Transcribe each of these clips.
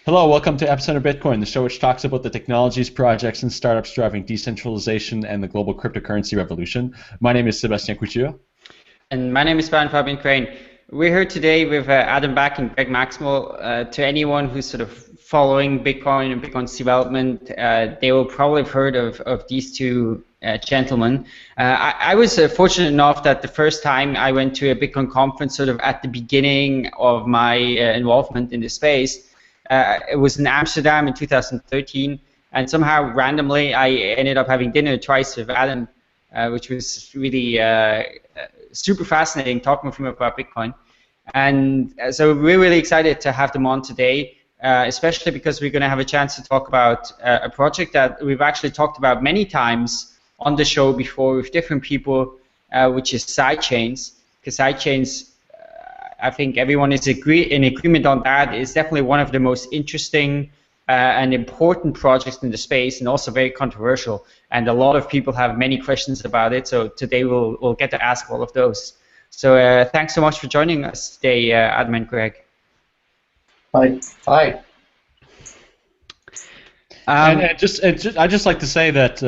Hello, welcome to Epicenter Bitcoin, the show which talks about the technologies, projects, and startups driving decentralization and the global cryptocurrency revolution. My name is Sébastien Couture. And my name is Fabian Crane. We're here today with Adam Back and Greg Maxwell. To anyone who's sort of following Bitcoin and Bitcoin's development, they will probably have heard of these two gentlemen. I was fortunate enough that the first time I went to a Bitcoin conference sort of at the beginning of my involvement in the space, it was in Amsterdam in 2013, and somehow randomly I ended up having dinner twice with Adam, which was really super fascinating talking with him about Bitcoin. And so we're really excited to have them on today, especially because we're going to have a chance to talk about a project that we've actually talked about many times on the show before with different people, which is sidechains. Because sidechains, I think everyone is in agreement on that. It's definitely one of the most interesting and important projects in the space, and also very controversial. And a lot of people have many questions about it. So today we'll get to ask all of those. So thanks so much for joining us today, Adam and Greg. Hi. Hi. I'd just like to say that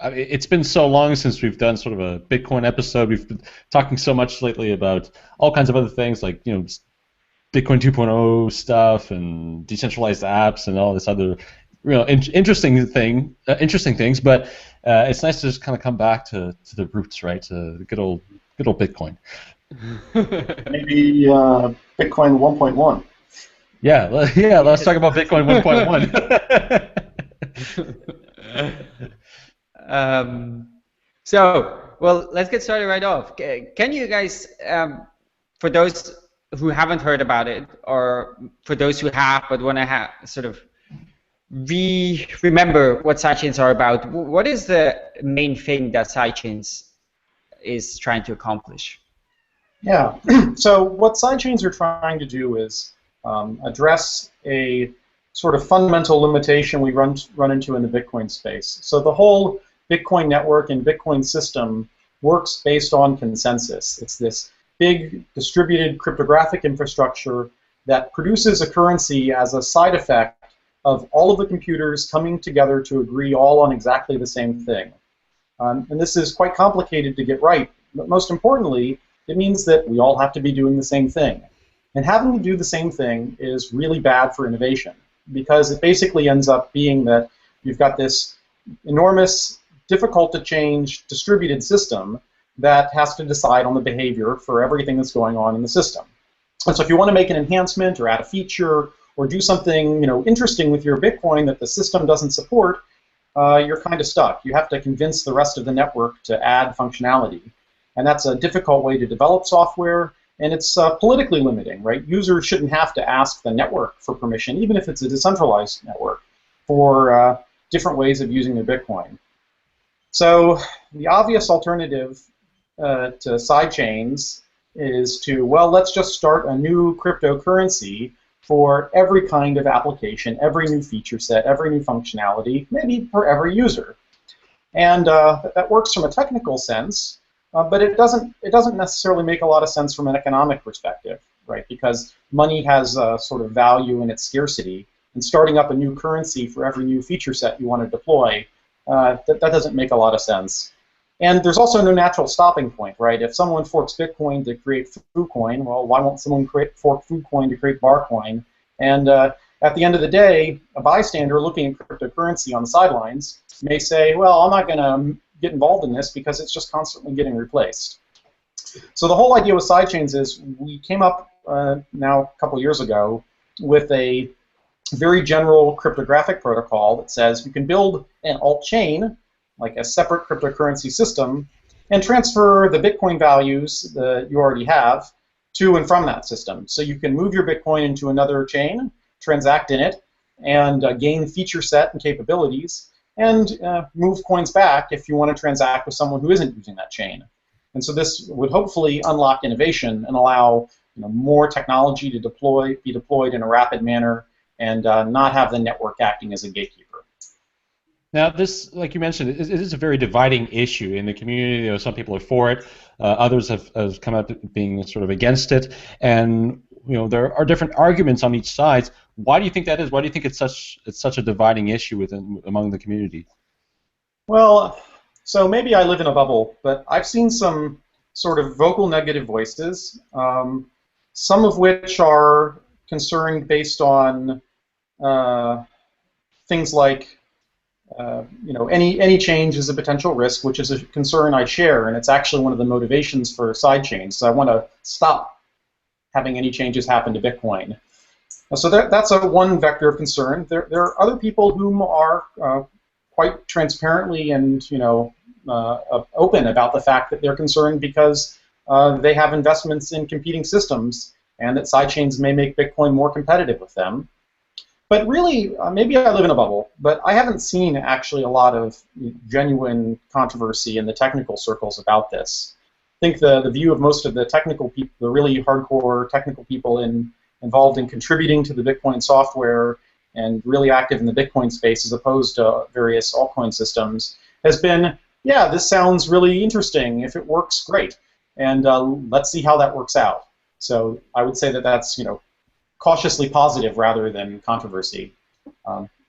it's been so long since we've done sort of a Bitcoin episode. We've been talking so much lately about all kinds of other things, like Bitcoin 2.0 stuff and decentralized apps and all this other interesting things. But it's nice to just kind of come back to the roots, right? To the good old Bitcoin. Maybe Bitcoin 1.1. Yeah. Let's talk about Bitcoin 1.1. Well, let's get started right off. Can you guys, for those who haven't heard about it, or for those who have but want to sort of remember what sidechains are about, what is the main thing that sidechains is trying to accomplish? Yeah. So what sidechains are trying to do is address a sort of fundamental limitation we run into in the Bitcoin space. So the whole Bitcoin network and Bitcoin system works based on consensus. It's this big distributed cryptographic infrastructure that produces a currency as a side effect of all of the computers coming together to agree all on exactly the same thing. And this is quite complicated to get right, but most importantly, it means that we all have to be doing the same thing. And having to do the same thing is really bad for innovation, because it basically ends up being that you've got this enormous, difficult to change distributed system that has to decide on the behavior for everything that's going on in the system. And so if you want to make an enhancement or add a feature or do something interesting with your Bitcoin that the system doesn't support, you're kind of stuck. You have to convince the rest of the network to add functionality. And that's a difficult way to develop software, and it's politically limiting, right? Users shouldn't have to ask the network for permission, even if it's a decentralized network, for different ways of using their Bitcoin. So the obvious alternative to sidechains is to, well, let's just start a new cryptocurrency for every kind of application, every new feature set, every new functionality, maybe for every user. And that works from a technical sense, but it doesn't necessarily make a lot of sense from an economic perspective, right? Because money has a sort of value in its scarcity, and starting up a new currency for every new feature set you want to deploy, that doesn't make a lot of sense. And there's also no natural stopping point, right? If someone forks Bitcoin to create FooCoin, well, why won't someone fork FooCoin to create Barcoin? And at the end of the day, a bystander looking at cryptocurrency on the sidelines may say, well, I'm not going to get involved in this because it's just constantly getting replaced. So the whole idea with sidechains is we came up now a couple years ago with a very general cryptographic protocol that says you can build an alt chain, like a separate cryptocurrency system, and transfer the Bitcoin values that you already have to and from that system. So you can move your Bitcoin into another chain, transact in it, and gain feature set and capabilities, and move coins back if you want to transact with someone who isn't using that chain. And so this would hopefully unlock innovation and allow more technology to be deployed in a rapid manner, and not have the network acting as a gatekeeper. Now, this, like you mentioned, it is a very dividing issue in the community. Some people are for it, others have come out being sort of against it, and there are different arguments on each side. Why do you think that is? Why do you think it's such a dividing issue among the community? Well, so maybe I live in a bubble, but I've seen some sort of vocal negative voices, some of which are concerned based on things like any change is a potential risk, which is a concern I share, and it's actually one of the motivations for sidechains. So I want to stop having any changes happen to Bitcoin. So that's one vector of concern. There are other people whom are quite transparently and open about the fact that they're concerned because they have investments in competing systems, and that sidechains may make Bitcoin more competitive with them. But really, maybe I live in a bubble, but I haven't seen actually a lot of genuine controversy in the technical circles about this. I think the view of most of the technical people, the really hardcore technical people involved in contributing to the Bitcoin software and really active in the Bitcoin space as opposed to various altcoin systems, has been, yeah, this sounds really interesting. If it works, great. And let's see how that works out. So I would say that that's, cautiously positive rather than controversy,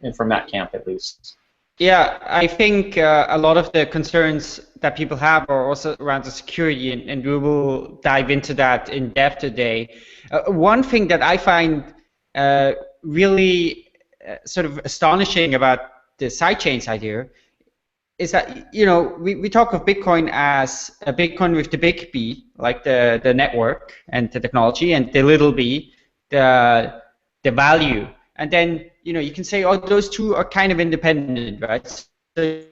and from that camp at least. Yeah, I think a lot of the concerns that people have are also around the security, and we will dive into that in depth today. One thing that I find really sort of astonishing about the sidechains idea is that, we talk of Bitcoin as a Bitcoin with the big B, like the network and the technology, and the little b, the value. And then, you can say, oh, those two are kind of independent, right? So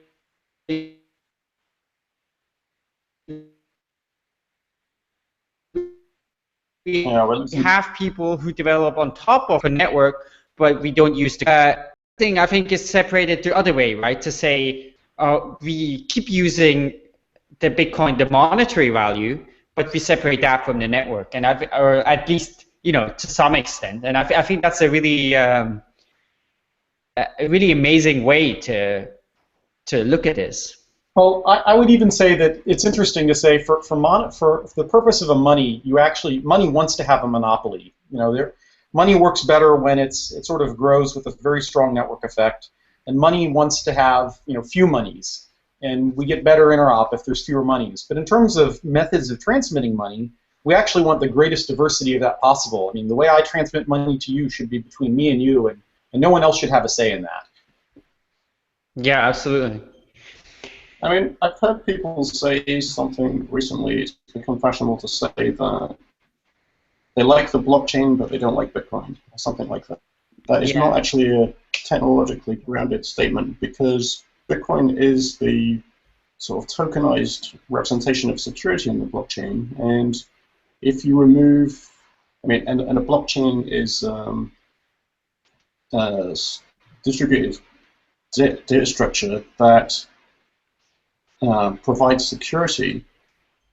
we have people who develop on top of a network, but we don't use the thing. I think is separated the other way, right? To say we keep using the Bitcoin, the monetary value, but we separate that from the network, and or at least to some extent. And I think that's a really amazing way to look at this. Well, I would even say that it's interesting to say for the purpose of a money, money wants to have a monopoly. Money works better when it sort of grows with a very strong network effect, and money wants to have few monies, and we get better interop if there's fewer monies. But in terms of methods of transmitting money, we actually want the greatest diversity of that possible. I mean, the way I transmit money to you should be between me and you, and no one else should have a say in that. Yeah, absolutely. I mean, I've heard people say something recently. It's become fashionable to say that they like the blockchain, but they don't like Bitcoin, or something like that. That is not actually a technologically grounded statement, because Bitcoin is the sort of tokenized representation of security in the blockchain, and if you remove, and a blockchain is distributed data structure that provides security,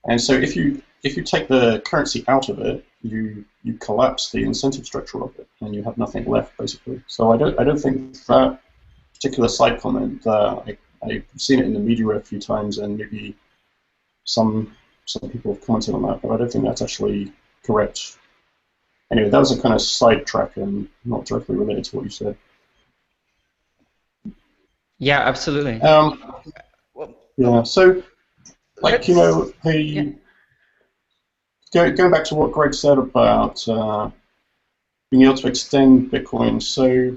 and so if you take the currency out of it, you collapse the incentive structure of it, and you have nothing left, basically. So I don't think that particular side comment, I've seen it in the media a few times, and maybe some people have commented on that, but I don't think that's actually correct. Anyway, that was a kind of sidetrack and not directly related to what you said. Yeah, absolutely. Yeah, so, like, going back to what Greg said about being able to extend Bitcoin, so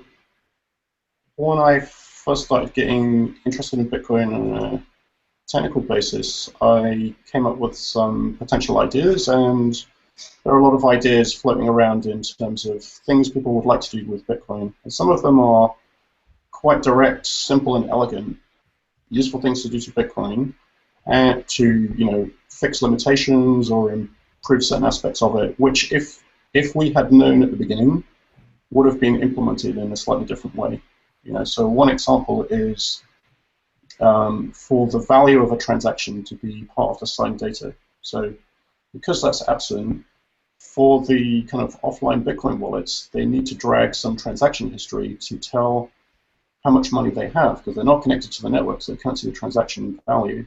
when I first started getting interested in Bitcoin on a technical basis, I came up with some potential ideas, and there are a lot of ideas floating around in terms of things people would like to do with Bitcoin. And some of them are quite direct, simple, and elegant, useful things to do to Bitcoin, and to fix limitations or improve certain aspects of it, which if we had known at the beginning, would have been implemented in a slightly different way. So one example is for the value of a transaction to be part of the signed data. So because that's absent, for the kind of offline Bitcoin wallets, they need to drag some transaction history to tell how much money they have, because they're not connected to the network, so they can't see the transaction value.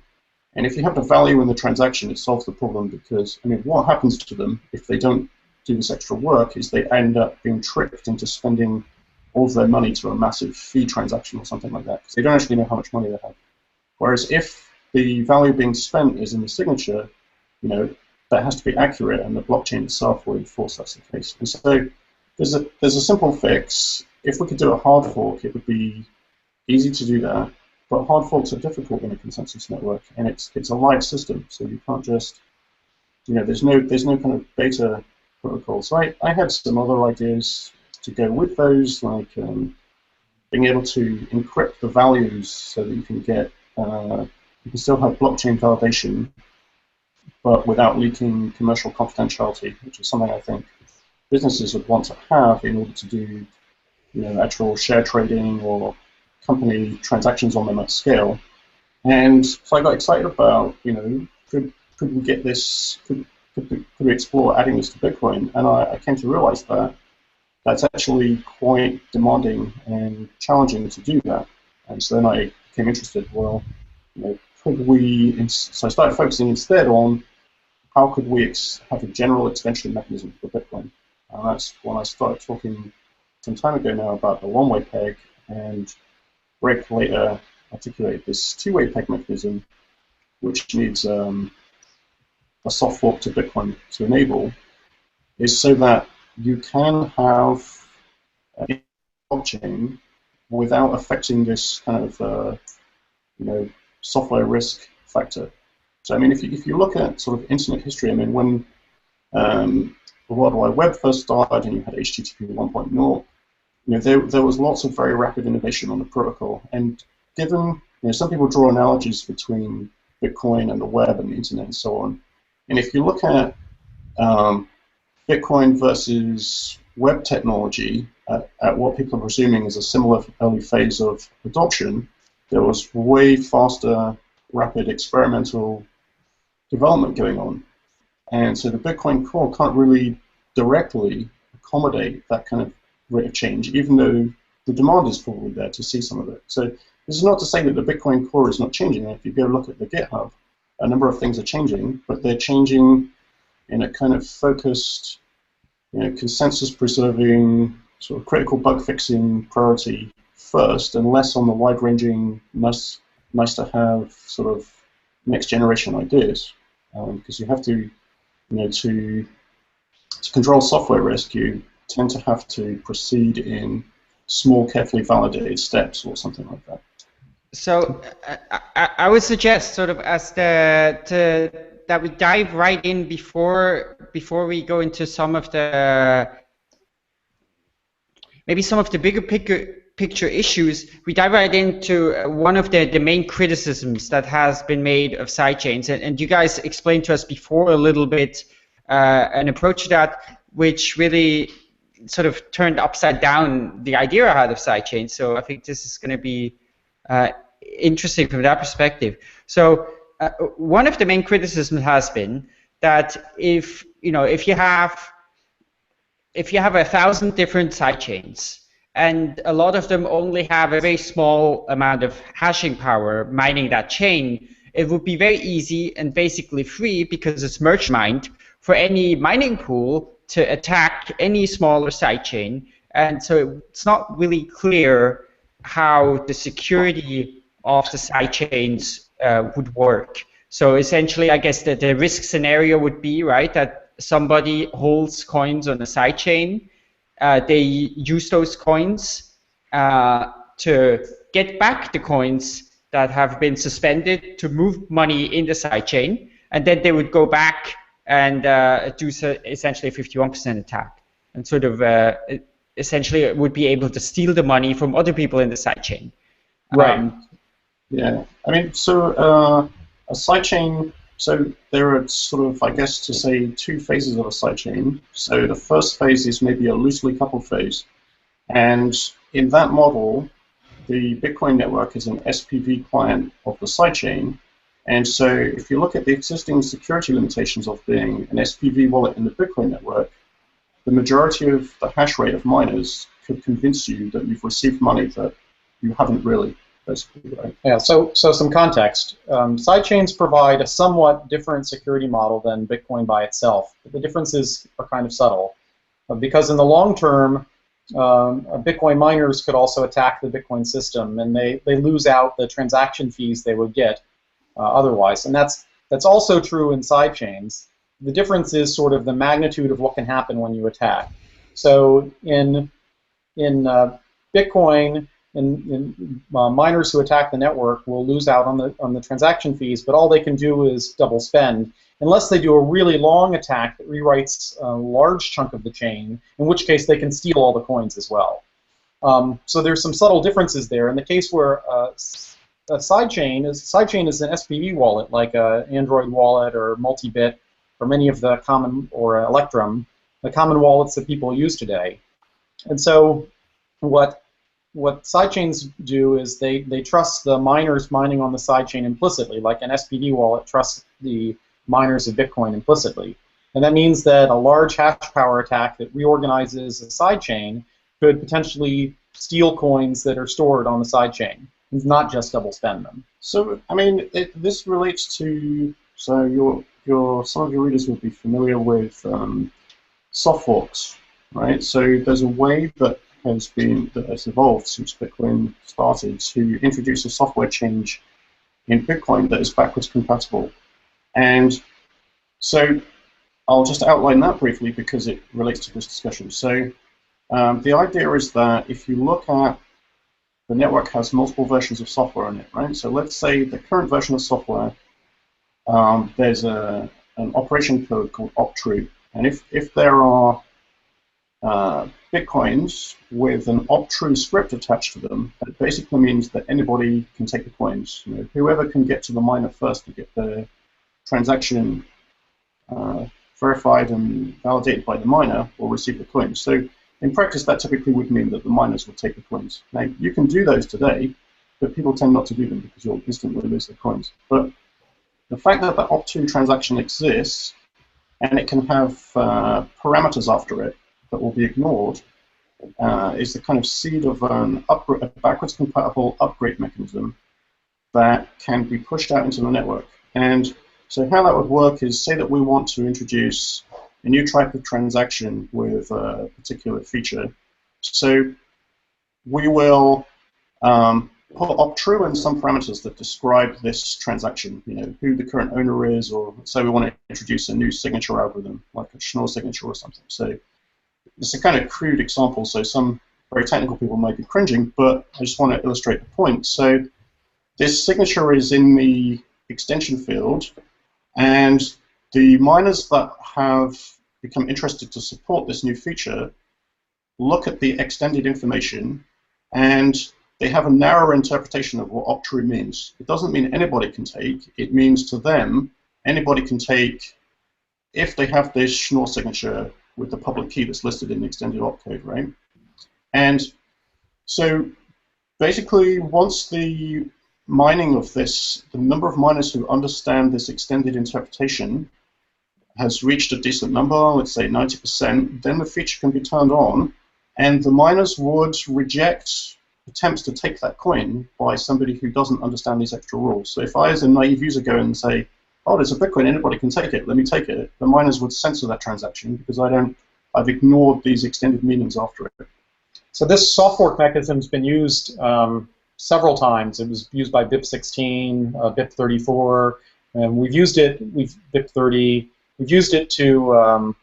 And if you have the value in the transaction, it solves the problem, because, what happens to them if they don't do this extra work is they end up being tricked into spending all of their money to a massive fee transaction or something like that, because they don't actually know how much money they have. Whereas if the value being spent is in the signature, that has to be accurate, and the blockchain itself will enforce that's the case. And so there's a simple fix. If we could do a hard fork, it would be easy to do that. But hard forks are difficult in a consensus network, and it's a live system, so you can't just, there's no kind of beta protocol. So I had some other ideas to go with those, like being able to encrypt the values so that you can get, you can still have blockchain validation, but without leaking commercial confidentiality, which is something I think businesses would want to have in order to do, actual share trading or company transactions on them at scale. And so I got excited about, could we get this, could we explore adding this to Bitcoin? And I came to realize that that's actually quite demanding and challenging to do that. And so then I became interested, well, could we, so I started focusing instead on how could we have a general extension mechanism for Bitcoin. And that's when I started talking some time ago now about the one-way peg, and Greg later articulated this two-way peg mechanism, which needs a soft fork to Bitcoin to enable, is so that you can have a blockchain without affecting this kind of software risk factor. So I mean, if you look at sort of internet history, I mean, when the World Wide Web first started and you had HTTP 1.0, there was lots of very rapid innovation on the protocol. And given, some people draw analogies between Bitcoin and the web and the internet and so on. And if you look at Bitcoin versus web technology at what people are presuming is a similar early phase of adoption, there was way faster, rapid experimental development going on. And so the Bitcoin core can't really directly accommodate that kind of rate of change, even though the demand is probably there to see some of it. So this is not to say that the Bitcoin core is not changing. If you go look at the GitHub, a number of things are changing, but they're changing in a kind of focused, consensus-preserving, sort of critical bug-fixing priority first, and less on the wide-ranging, nice-to-have sort of next-generation ideas. Because you have to, to control software risk, you tend to have to proceed in small, carefully validated steps or something like that. So I would suggest sort of that we dive right in before we go into some of the bigger picture issues. We dive right into one of the main criticisms that has been made of sidechains, and you guys explained to us before a little bit an approach to that which really sort of turned upside down the idea I had of sidechains. So I think this is going to be interesting from that perspective. So one of the main criticisms has been that if you have 1,000 different sidechains and a lot of them only have a very small amount of hashing power mining that chain, it would be very easy and basically free, because it's merge mined, for any mining pool to attack any smaller sidechain. And so it's not really clear how the security of the sidechains would work. So essentially, I guess that the risk scenario would be, right, that somebody holds coins on a sidechain. They use those coins to get back the coins that have been suspended to move money in the sidechain, and then they would go back and do essentially a 51% attack, and sort of essentially would be able to steal the money from other people in the sidechain. Right. Yeah, I mean, so a sidechain, so there are sort of, I guess, to say two phases of a sidechain. So the first phase is maybe a loosely coupled phase. And in that model, the Bitcoin network is an SPV client of the sidechain. And so if you look at the existing security limitations of being an SPV wallet in the Bitcoin network, the majority of the hash rate of miners could convince you that you've received money that you haven't really. basically, right? Yeah, so some context. Sidechains provide a somewhat different security model than Bitcoin by itself. But the differences are kind of subtle. Because in the long term, Bitcoin miners could also attack the Bitcoin system, and they lose out the transaction fees they would get otherwise. And that's also true in sidechains. The difference is sort of the magnitude of what can happen when you attack. So in Bitcoin, miners who attack the network will lose out on the transaction fees, but all they can do is double spend, unless they do a really long attack that rewrites a large chunk of the chain, in which case they can steal all the coins as well. So there's some subtle differences there. In the case where a sidechain is an SPV wallet, like an Android wallet or Multibit, or many of the common, or Electrum, the common wallets that people use today. And so what sidechains do is they trust the miners mining on the sidechain implicitly, like an SPV wallet trusts the miners of Bitcoin implicitly. And that means that a large hash power attack that reorganizes a sidechain could potentially steal coins that are stored on the sidechain, and not just double spend them. So, I mean, this relates to, so some of your readers will be familiar with soft forks, right? So there's a way that has evolved since Bitcoin started to introduce a software change in Bitcoin that is backwards compatible. And so I'll just outline that briefly because it relates to this discussion. So the idea is that if you look at the network has multiple versions of software in it, right? So let's say the current version of software, there's an operation code called optrue. And if there are Bitcoins with an optrue script attached to them, that basically means that anybody can take the coins. You know, whoever can get to the miner first to get the transaction verified and validated by the miner will receive the coins. So in practice, that typically would mean that the miners will take the coins. Now, you can do those today, but people tend not to do them because you'll instantly lose the coins. But the fact that the optrue transaction exists and it can have parameters after it that will be ignored is the kind of seed of a backwards compatible upgrade mechanism that can be pushed out into the network. And so how that would work is, say that we want to introduce a new type of transaction with a particular feature. So we will put optrue and some parameters that describe this transaction, you know, who the current owner is, or say we want to introduce a new signature algorithm, like a Schnorr signature or something. So it's a kind of crude example, so some very technical people might be cringing, but I just want to illustrate the point. So this signature is in the extension field, and the miners that have become interested to support this new feature look at the extended information, and they have a narrower interpretation of what optrue means. It doesn't mean anybody can take. It means to them, anybody can take if they have this Schnorr signature with the public key that's listed in the extended opcode, right? And so basically, once the mining of this, the number of miners who understand this extended interpretation has reached a decent number, let's say 90%, then the feature can be turned on, and the miners would reject attempts to take that coin by somebody who doesn't understand these extra rules. So if I, as a naive user, go and say, oh, there's a Bitcoin, anybody can take it, let me take it, the miners would censor that transaction because I've ignored these extended meanings after it. So this soft fork mechanism has been used several times. It was used by BIP16, BIP34, and we've used it, BIP30, we've used it to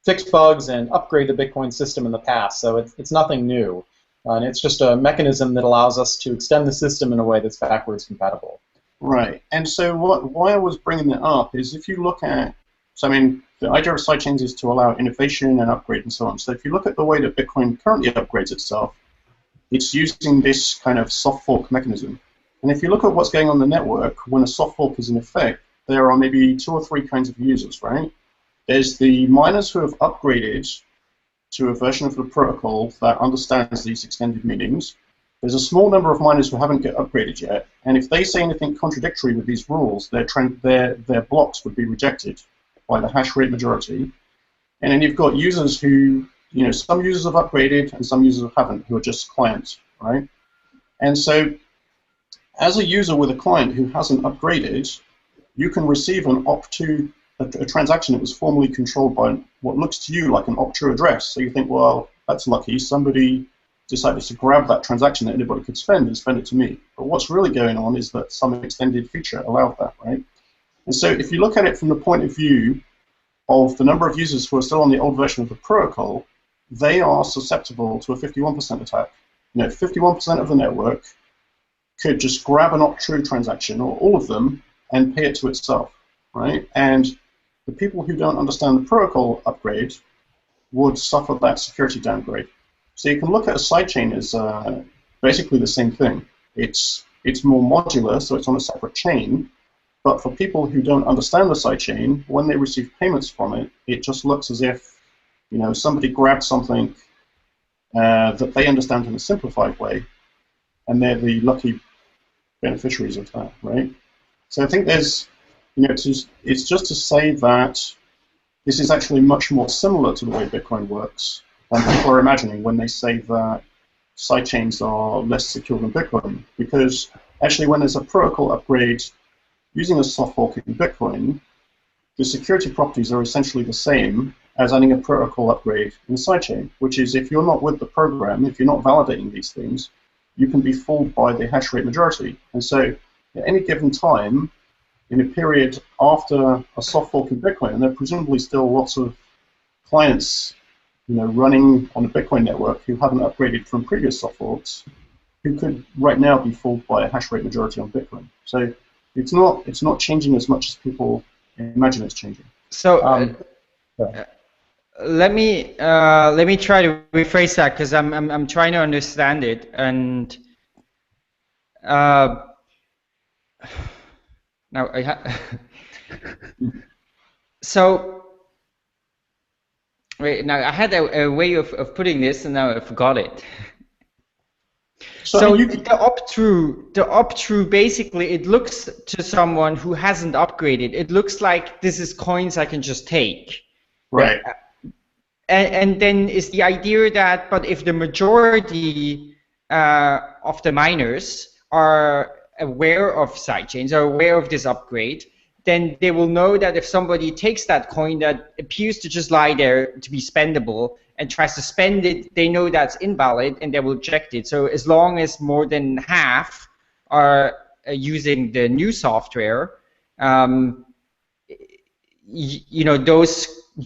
fix bugs and upgrade the Bitcoin system in the past, so it's nothing new. And it's just a mechanism that allows us to extend the system in a way that's backwards compatible. Right, and so why I was bringing that up is if you look at, so I mean, the idea of sidechains is to allow innovation and upgrade and so on. So if you look at the way that Bitcoin currently upgrades itself, it's using this kind of soft fork mechanism. And if you look at what's going on in the network, when a soft fork is in effect, there are maybe 2 or 3 kinds of users, right? There's the miners who have upgraded to a version of the protocol that understands these extended meanings. There's a small number of miners who haven't get upgraded yet, and if they say anything contradictory with these rules, their blocks would be rejected by the hash rate majority. And then you've got users who, you know, some users have upgraded and some users haven't, who are just clients, right? And so as a user with a client who hasn't upgraded, you can receive an opt-to, a transaction that was formerly controlled by what looks to you like an opt-to address. So you think, well, that's lucky. Somebody decided to grab that transaction that anybody could spend and spend it to me. But what's really going on is that some extended feature allowed that, right? And so if you look at it from the point of view of the number of users who are still on the old version of the protocol, they are susceptible to a 51% attack. 51% of the network could just grab an opt-true transaction, or all of them, and pay it to itself, right? And the people who don't understand the protocol upgrade would suffer that security downgrade. So you can look at a sidechain as basically the same thing. It's more modular, so it's on a separate chain. But for people who don't understand the sidechain, when they receive payments from it, it just looks as if somebody grabbed something that they understand in a simplified way, and they're the lucky beneficiaries of that, right? So I think there's, it's just to say that this is actually much more similar to the way Bitcoin works than people are imagining when they say that sidechains are less secure than Bitcoin. Because actually, when there's a protocol upgrade using a soft fork in Bitcoin, the security properties are essentially the same as adding a protocol upgrade in the sidechain, which is if you're not with the program, if you're not validating these things, you can be fooled by the hash rate majority. And so at any given time, in a period after a soft fork in Bitcoin, and there are presumably still lots of clients running on a Bitcoin network who haven't upgraded from previous soft forks, who could right now be fooled by a hash rate majority on Bitcoin. So it's not changing as much as people imagine it's changing. So let me try to rephrase that, because I'm trying to understand it. And now so wait, now I had a way of putting this, and now I forgot it. So the opt-through, basically, it looks to someone who hasn't upgraded, it looks like this is coins I can just take. Right. And then is the idea that, but if the majority of the miners are aware of sidechains, are aware of this upgrade, then they will know that if somebody takes that coin that appears to just lie there to be spendable and tries to spend it, they know that's invalid and they will reject it. So as long as more than half are using the new software, those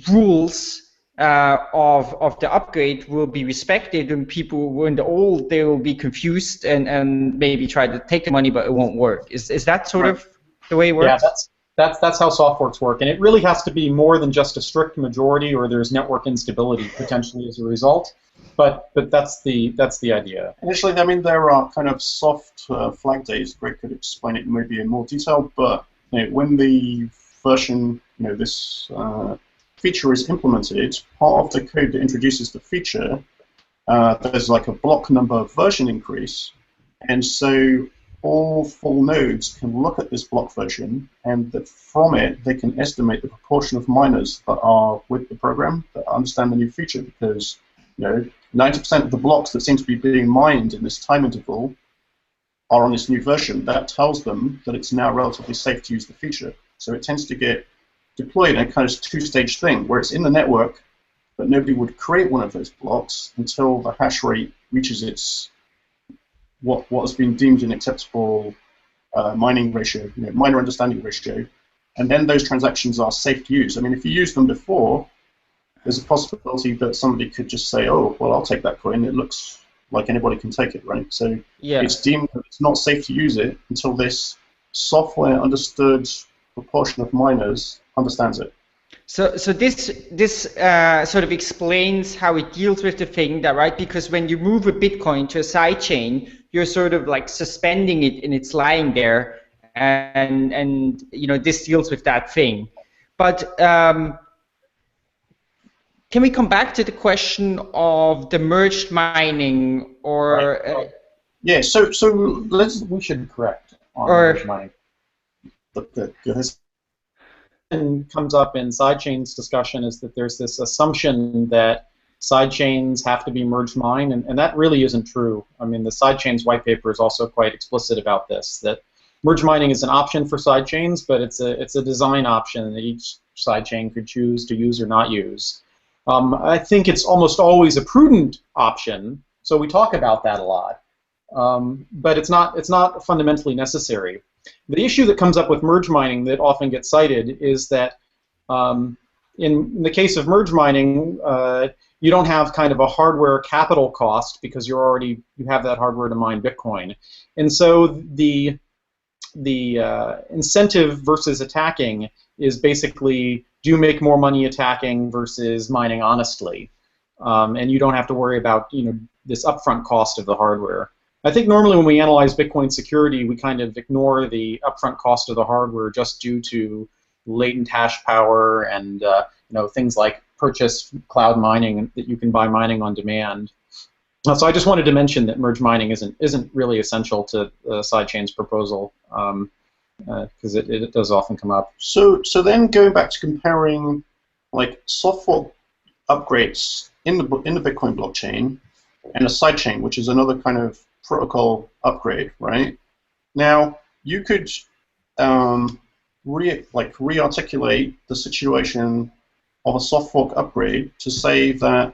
rules of the upgrade will be respected, and people who are in the old, they will be confused and maybe try to take the money, but it won't work. Is that sort of the way it works? Yeah, that's how soft forks work, and it really has to be more than just a strict majority, or there's network instability potentially as a result. But that's the idea. Initially, I mean, there are kind of soft flag days. Greg could explain it maybe in more detail, but when the version, this feature is implemented, part of the code that introduces the feature, there's like a block number version increase, and so all full nodes can look at this block version, and that from it they can estimate the proportion of miners that are with the program that understand the new feature, because 90% of the blocks that seem to be being mined in this time interval are on this new version. That tells them that it's now relatively safe to use the feature. So it tends to get deployed in a kind of two-stage thing, where it's in the network, but nobody would create one of those blocks until the hash rate reaches its what has been deemed an acceptable mining ratio, miner understanding ratio, and then those transactions are safe to use. I mean, if you use them before, there's a possibility that somebody could just say, oh, well, I'll take that coin. It looks like anybody can take it, right? So it's deemed that it's not safe to use it until this software understood proportion of miners understands it. So this sort of explains how it deals with the thing, that right? Because when you move a Bitcoin to a sidechain, you're sort of like suspending it and it's lying there, and this deals with that thing. But can we come back to the question of the merged mining, or yeah? So we should correct on merged mining. Comes up in sidechains discussion is that there's this assumption that sidechains have to be merge mined, and that really isn't true. I mean, the sidechains white paper is also quite explicit about this, that merge mining is an option for sidechains, but it's a design option that each sidechain could choose to use or not use. I think it's almost always a prudent option, so we talk about that a lot, but it's not fundamentally necessary. The issue that comes up with merge mining that often gets cited is that in the case of merge mining, you don't have kind of a hardware capital cost because you have that hardware to mine Bitcoin, and so the incentive versus attacking is basically, do you make more money attacking versus mining honestly, and you don't have to worry about this upfront cost of the hardware. I think normally when we analyze Bitcoin security, we kind of ignore the upfront cost of the hardware just due to latent hash power and things like purchase cloud mining that you can buy mining on demand. So I just wanted to mention that merge mining isn't really essential to Sidechain's proposal, because it does often come up. So then going back to comparing like soft fork upgrades in the Bitcoin blockchain and a sidechain, which is another kind of protocol upgrade, right? Now you could re-articulate the situation of a soft fork upgrade to say that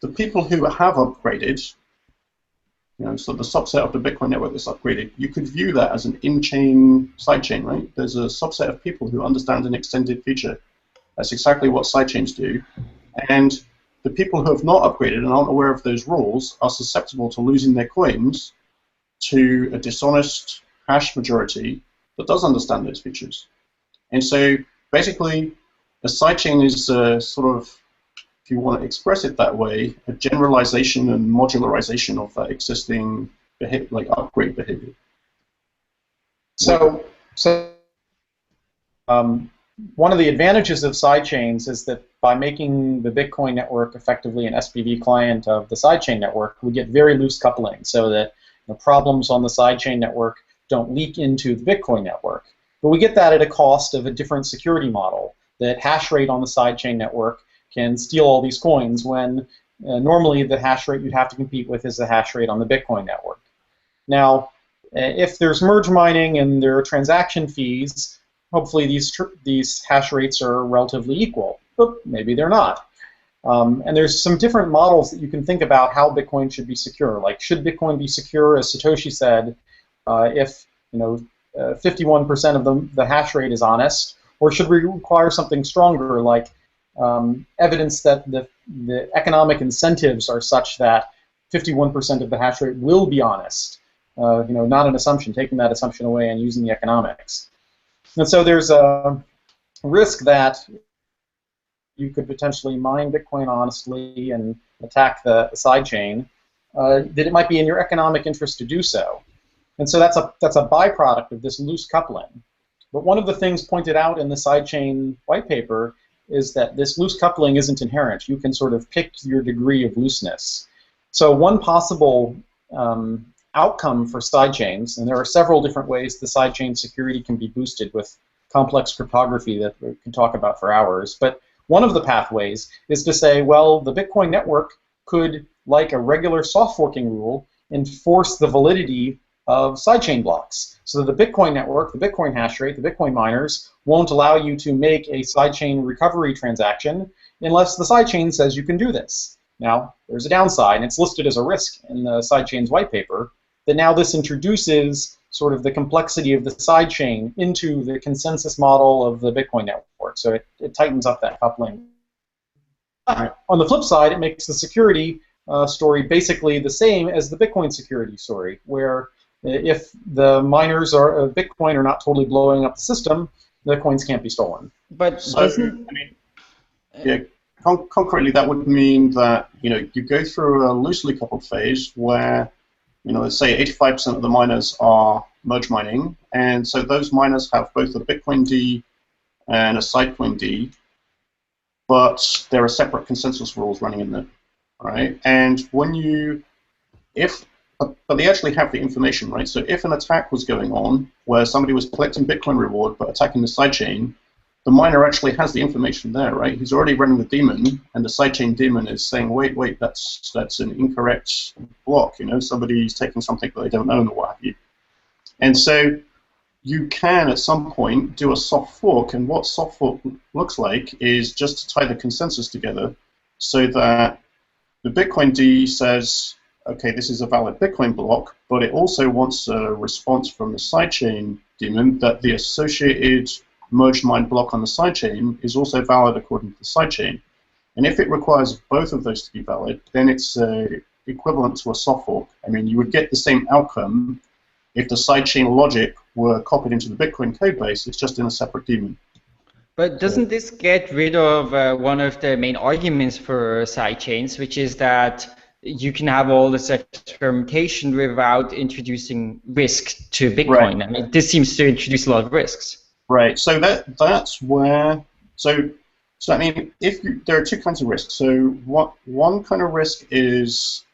the people who have upgraded, so the subset of the Bitcoin network that's upgraded, you could view that as an in-chain sidechain, right? There's a subset of people who understand an extended feature. That's exactly what sidechains do. And the people who have not upgraded and aren't aware of those rules are susceptible to losing their coins to a dishonest hash majority that does understand those features. And so basically, a sidechain is sort of, if you want to express it that way, a generalization and modularization of that existing upgrade behavior. So one of the advantages of sidechains is that by making the Bitcoin network effectively an SPV client of the sidechain network, we get very loose coupling so that the problems on the sidechain network don't leak into the Bitcoin network. But we get that at a cost of a different security model. That hash rate on the sidechain network can steal all these coins when normally the hash rate you'd have to compete with is the hash rate on the Bitcoin network. Now, if there's merge mining and there are transaction fees, hopefully these hash rates are relatively equal, but maybe they're not. And there's some different models that you can think about how Bitcoin should be secure. Like, should Bitcoin be secure, as Satoshi said, if 51% of the hash rate is honest, or should we require something stronger, like evidence that the economic incentives are such that 51% of the hash rate will be honest? Not an assumption, taking that assumption away and using the economics. And so there's a risk that you could potentially mine Bitcoin honestly and attack the sidechain, that it might be in your economic interest to do so. And so that's a byproduct of this loose coupling. But one of the things pointed out in the sidechain white paper is that this loose coupling isn't inherent. You can sort of pick your degree of looseness. So one possible outcome for sidechains, and there are several different ways the sidechain security can be boosted with complex cryptography that we can talk about for hours, but one of the pathways is to say, well, the Bitcoin network could, like a regular soft forking rule, enforce the validity of sidechain blocks. So that the Bitcoin network, the Bitcoin hash rate, the Bitcoin miners won't allow you to make a sidechain recovery transaction unless the sidechain says you can do this. Now, there's a downside, and it's listed as a risk in the sidechain's white paper, that now this introduces sort of the complexity of the sidechain into the consensus model of the Bitcoin network. So it tightens up that coupling. On the flip side, it makes the security story basically the same as the Bitcoin security story, where if the miners of Bitcoin are not totally blowing up the system, the coins can't be stolen. But so, concretely, that would mean that you go through a loosely coupled phase where let's say 85% of the miners are merge mining, and so those miners have both a Bitcoin D and a Sidecoin D, but there are separate consensus rules running in there, right? And but they actually have the information, right? So if an attack was going on where somebody was collecting Bitcoin reward but attacking the sidechain, the miner actually has the information there, right? He's already running the daemon, and the sidechain daemon is saying, wait, that's an incorrect block. Somebody's taking something that they don't own or what have you. And so you can, at some point, do a soft fork, and what soft fork looks like is just to tie the consensus together so that the Bitcoin D says, okay, this is a valid Bitcoin block, but it also wants a response from the sidechain daemon that the associated merged mine block on the sidechain is also valid according to the sidechain. And if it requires both of those to be valid, then it's equivalent to a soft fork. I mean, you would get the same outcome if the sidechain logic were copied into the Bitcoin code base. It's just in a separate daemon. But doesn't this get rid of one of the main arguments for sidechains, which is that you can have all this experimentation without introducing risk to Bitcoin? Right. I mean, this seems to introduce a lot of risks. Right. So that's where. So I mean, there are two kinds of risks. So one kind of risk is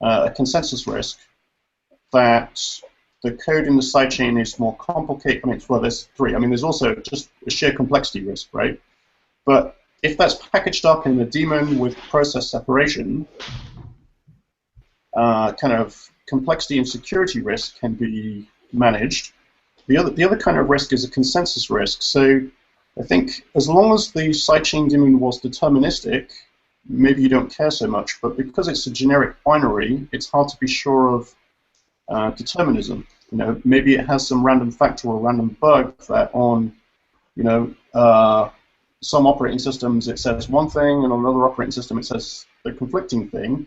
a consensus risk, that the code in the sidechain is more complicated. I mean, well, there's three. I mean, there's also just a sheer complexity risk, right? But if that's packaged up in a daemon with process separation, kind of complexity and security risk can be managed. The other kind of risk is a consensus risk. So I think as long as the sidechain daemon was deterministic, maybe you don't care so much. But because it's a generic binary, it's hard to be sure of determinism. Maybe it has some random factor or random bug that on, some operating systems it says one thing, and on another operating system it says the conflicting thing.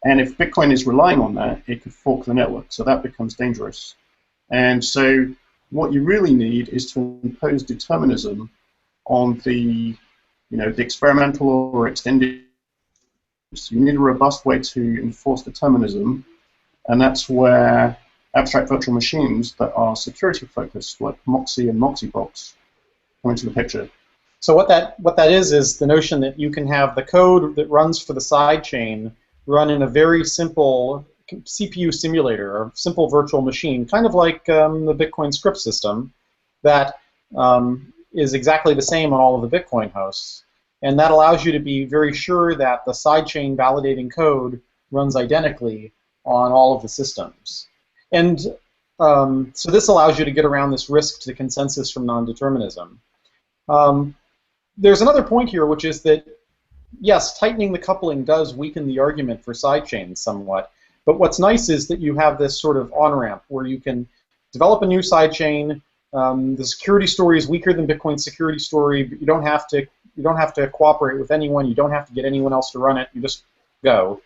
And if Bitcoin is relying on that, it could fork the network. So that becomes dangerous. And so what you really need is to impose determinism on the experimental or extended. So you need a robust way to enforce determinism, and that's where abstract virtual machines that are security focused, like Moxie and Moxiebox, come into the picture. So what that is the notion that you can have the code that runs for the sidechain run in a very simple CPU simulator, or simple virtual machine, kind of like the Bitcoin script system that is exactly the same on all of the Bitcoin hosts. And that allows you to be very sure that the sidechain validating code runs identically on all of the systems. And so this allows you to get around this risk to consensus from non-determinism. There's another point here, which is that, yes, tightening the coupling does weaken the argument for sidechains somewhat. But what's nice is that you have this sort of on-ramp where you can develop a new sidechain. The security story is weaker than Bitcoin's security story, but you don't have to cooperate with anyone. You don't have to get anyone else to run it. You just go.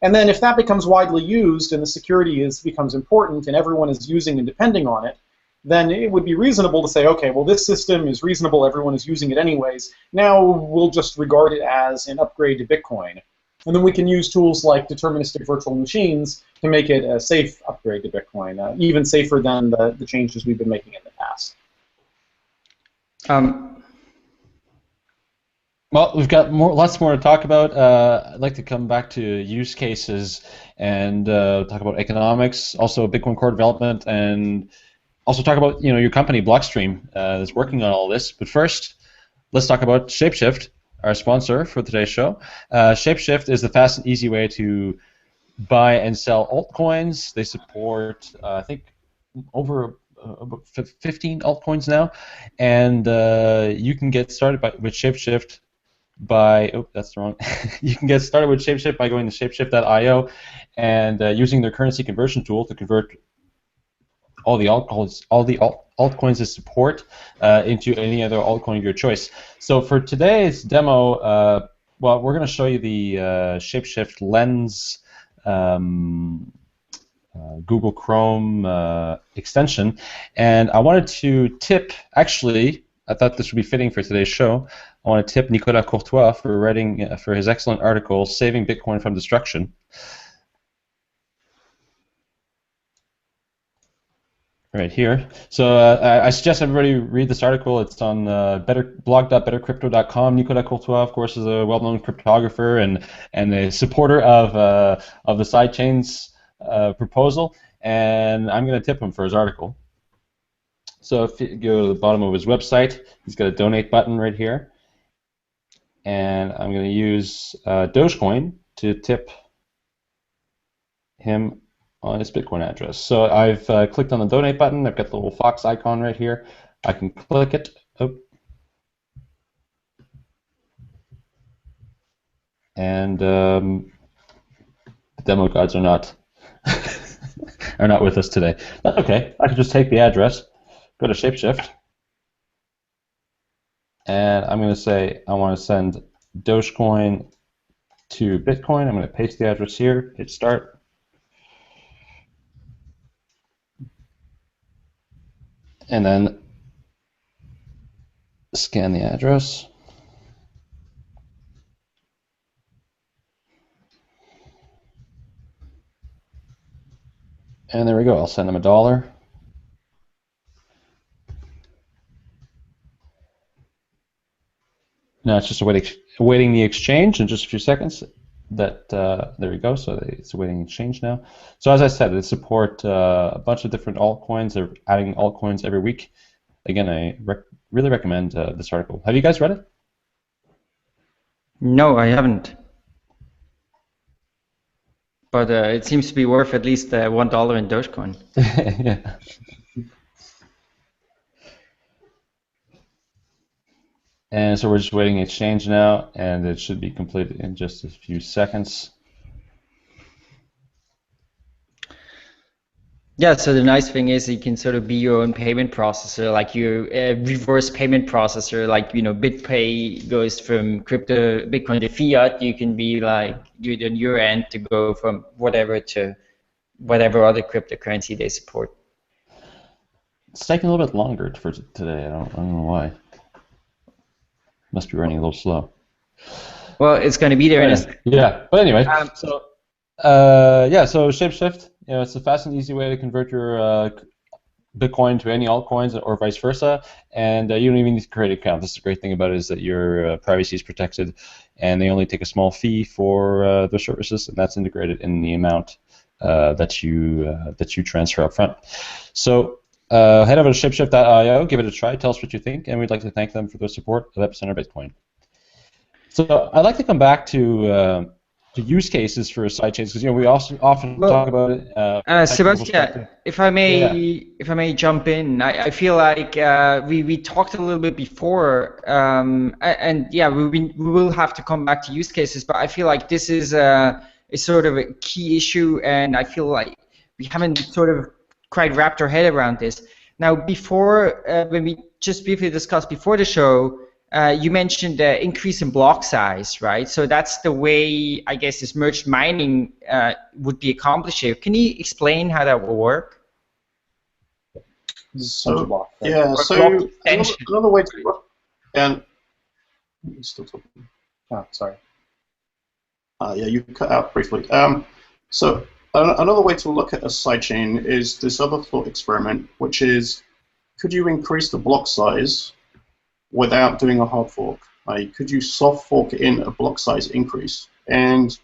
And then if that becomes widely used and the security becomes important and everyone is using and depending on it, then it would be reasonable to say, okay, well, this system is reasonable. Everyone is using it anyways. Now we'll just regard it as an upgrade to Bitcoin. And then we can use tools like deterministic virtual machines to make it a safe upgrade to Bitcoin, even safer than the changes we've been making in the past. Well, we've got lots more to talk about. I'd like to come back to use cases and talk about economics, also Bitcoin core development, and also talk about your company Blockstream that's working on all this. But first, let's talk about Shapeshift, our sponsor for today's show. Shapeshift is the fast and easy way to buy and sell altcoins. They support, I think, over about 15 altcoins now, and you can get started with Shapeshift by you can get started with Shapeshift by going to shapeshift.io and using their currency conversion tool to convert all the altcoins they support into any other altcoin of your choice. So for today's demo, well, we're going to show you the Shapeshift Lens Google Chrome extension, and I wanted to tip, actually, I thought this would be fitting for today's show. I want to tip Nicolas Courtois for writing for his excellent article, Saving Bitcoin from Destruction. Right here. So I suggest everybody read this article. It's on blog.bettercrypto.com. Nicolas Courtois, of course, is a well-known cryptographer and a supporter of the sidechains proposal, and I'm going to tip him for his article. So if you go to the bottom of his website, he's got a donate button right here. And I'm going to use Dogecoin to tip him on his Bitcoin address. So I've clicked on the donate button. I've got the little fox icon right here. I can click it. Oh. And the demo gods are not are not with us today. That's okay. I can just take the address, go to Shapeshift, and I'm going to say I want to send Dogecoin to Bitcoin. I'm going to paste the address here, hit start. And then scan the address. And there we go. I'll send them $1. Now it's just awaiting the exchange in just a few seconds. That there we go. So it's awaiting exchange now. So as I said, they support a bunch of different altcoins. They're adding altcoins every week. Again, I really recommend this article. Have you guys read it? No, I haven't. But it seems to be worth at least $1 in Dogecoin. Yeah. And so we're just waiting exchange now, and it should be completed in just a few seconds. Yeah, so the nice thing is you can sort of be your own payment processor, like your reverse payment processor, like, you know, BitPay goes from Bitcoin to fiat. You can be like, on your end to go from whatever to whatever other cryptocurrency they support. It's taking a little bit longer for today. I don't know why. Must be running a little slow. Well, it's going to be there in a second. Yeah, but anyway, so Shapeshift, you know, it's a fast and easy way to convert your Bitcoin to any altcoins or vice versa, and you don't even need to create an account. This is the great thing about it, is that your privacy is protected, and they only take a small fee for their services, and that's integrated in the amount that you transfer up front. So head over to shapeshift.io, give it a try, tell us what you think, and we'd like to thank them for their support of Epicenter Bitcoin. So I'd like to come back to use cases for sidechains, because, you know, we also often talk about it. Sebastian, if I may jump in, I feel like we talked a little bit before, and yeah, we will have to come back to use cases, but I feel like this is sort of a key issue, and I feel like we haven't sort of quite wrapped our head around this. Now, before, when we just briefly discussed before the show, you mentioned the increase in block size, right? So that's the way, I guess, this merged mining would be accomplished here. Can you explain how that will work? So, yeah, so another way to work, and you're still talking. Oh, sorry. Yeah, you cut out briefly. So another way to look at a sidechain is this other thought experiment, which is, could you increase the block size without doing a hard fork? Could you soft fork in a block size increase? And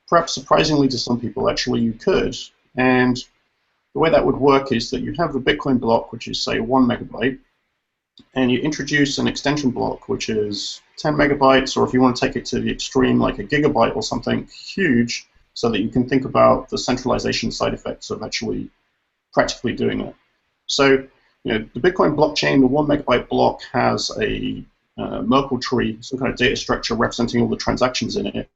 perhaps surprisingly to some people, actually you could. And the way that would work is that you have the Bitcoin block, which is, say, 1 megabyte, and you introduce an extension block, which is 10 megabytes, or if you want to take it to the extreme, like a gigabyte or something huge, so that you can think about the centralization side effects of actually practically doing it. So, you know, the Bitcoin blockchain, the 1 megabyte block, has a Merkle tree, some kind of data structure representing all the transactions in it.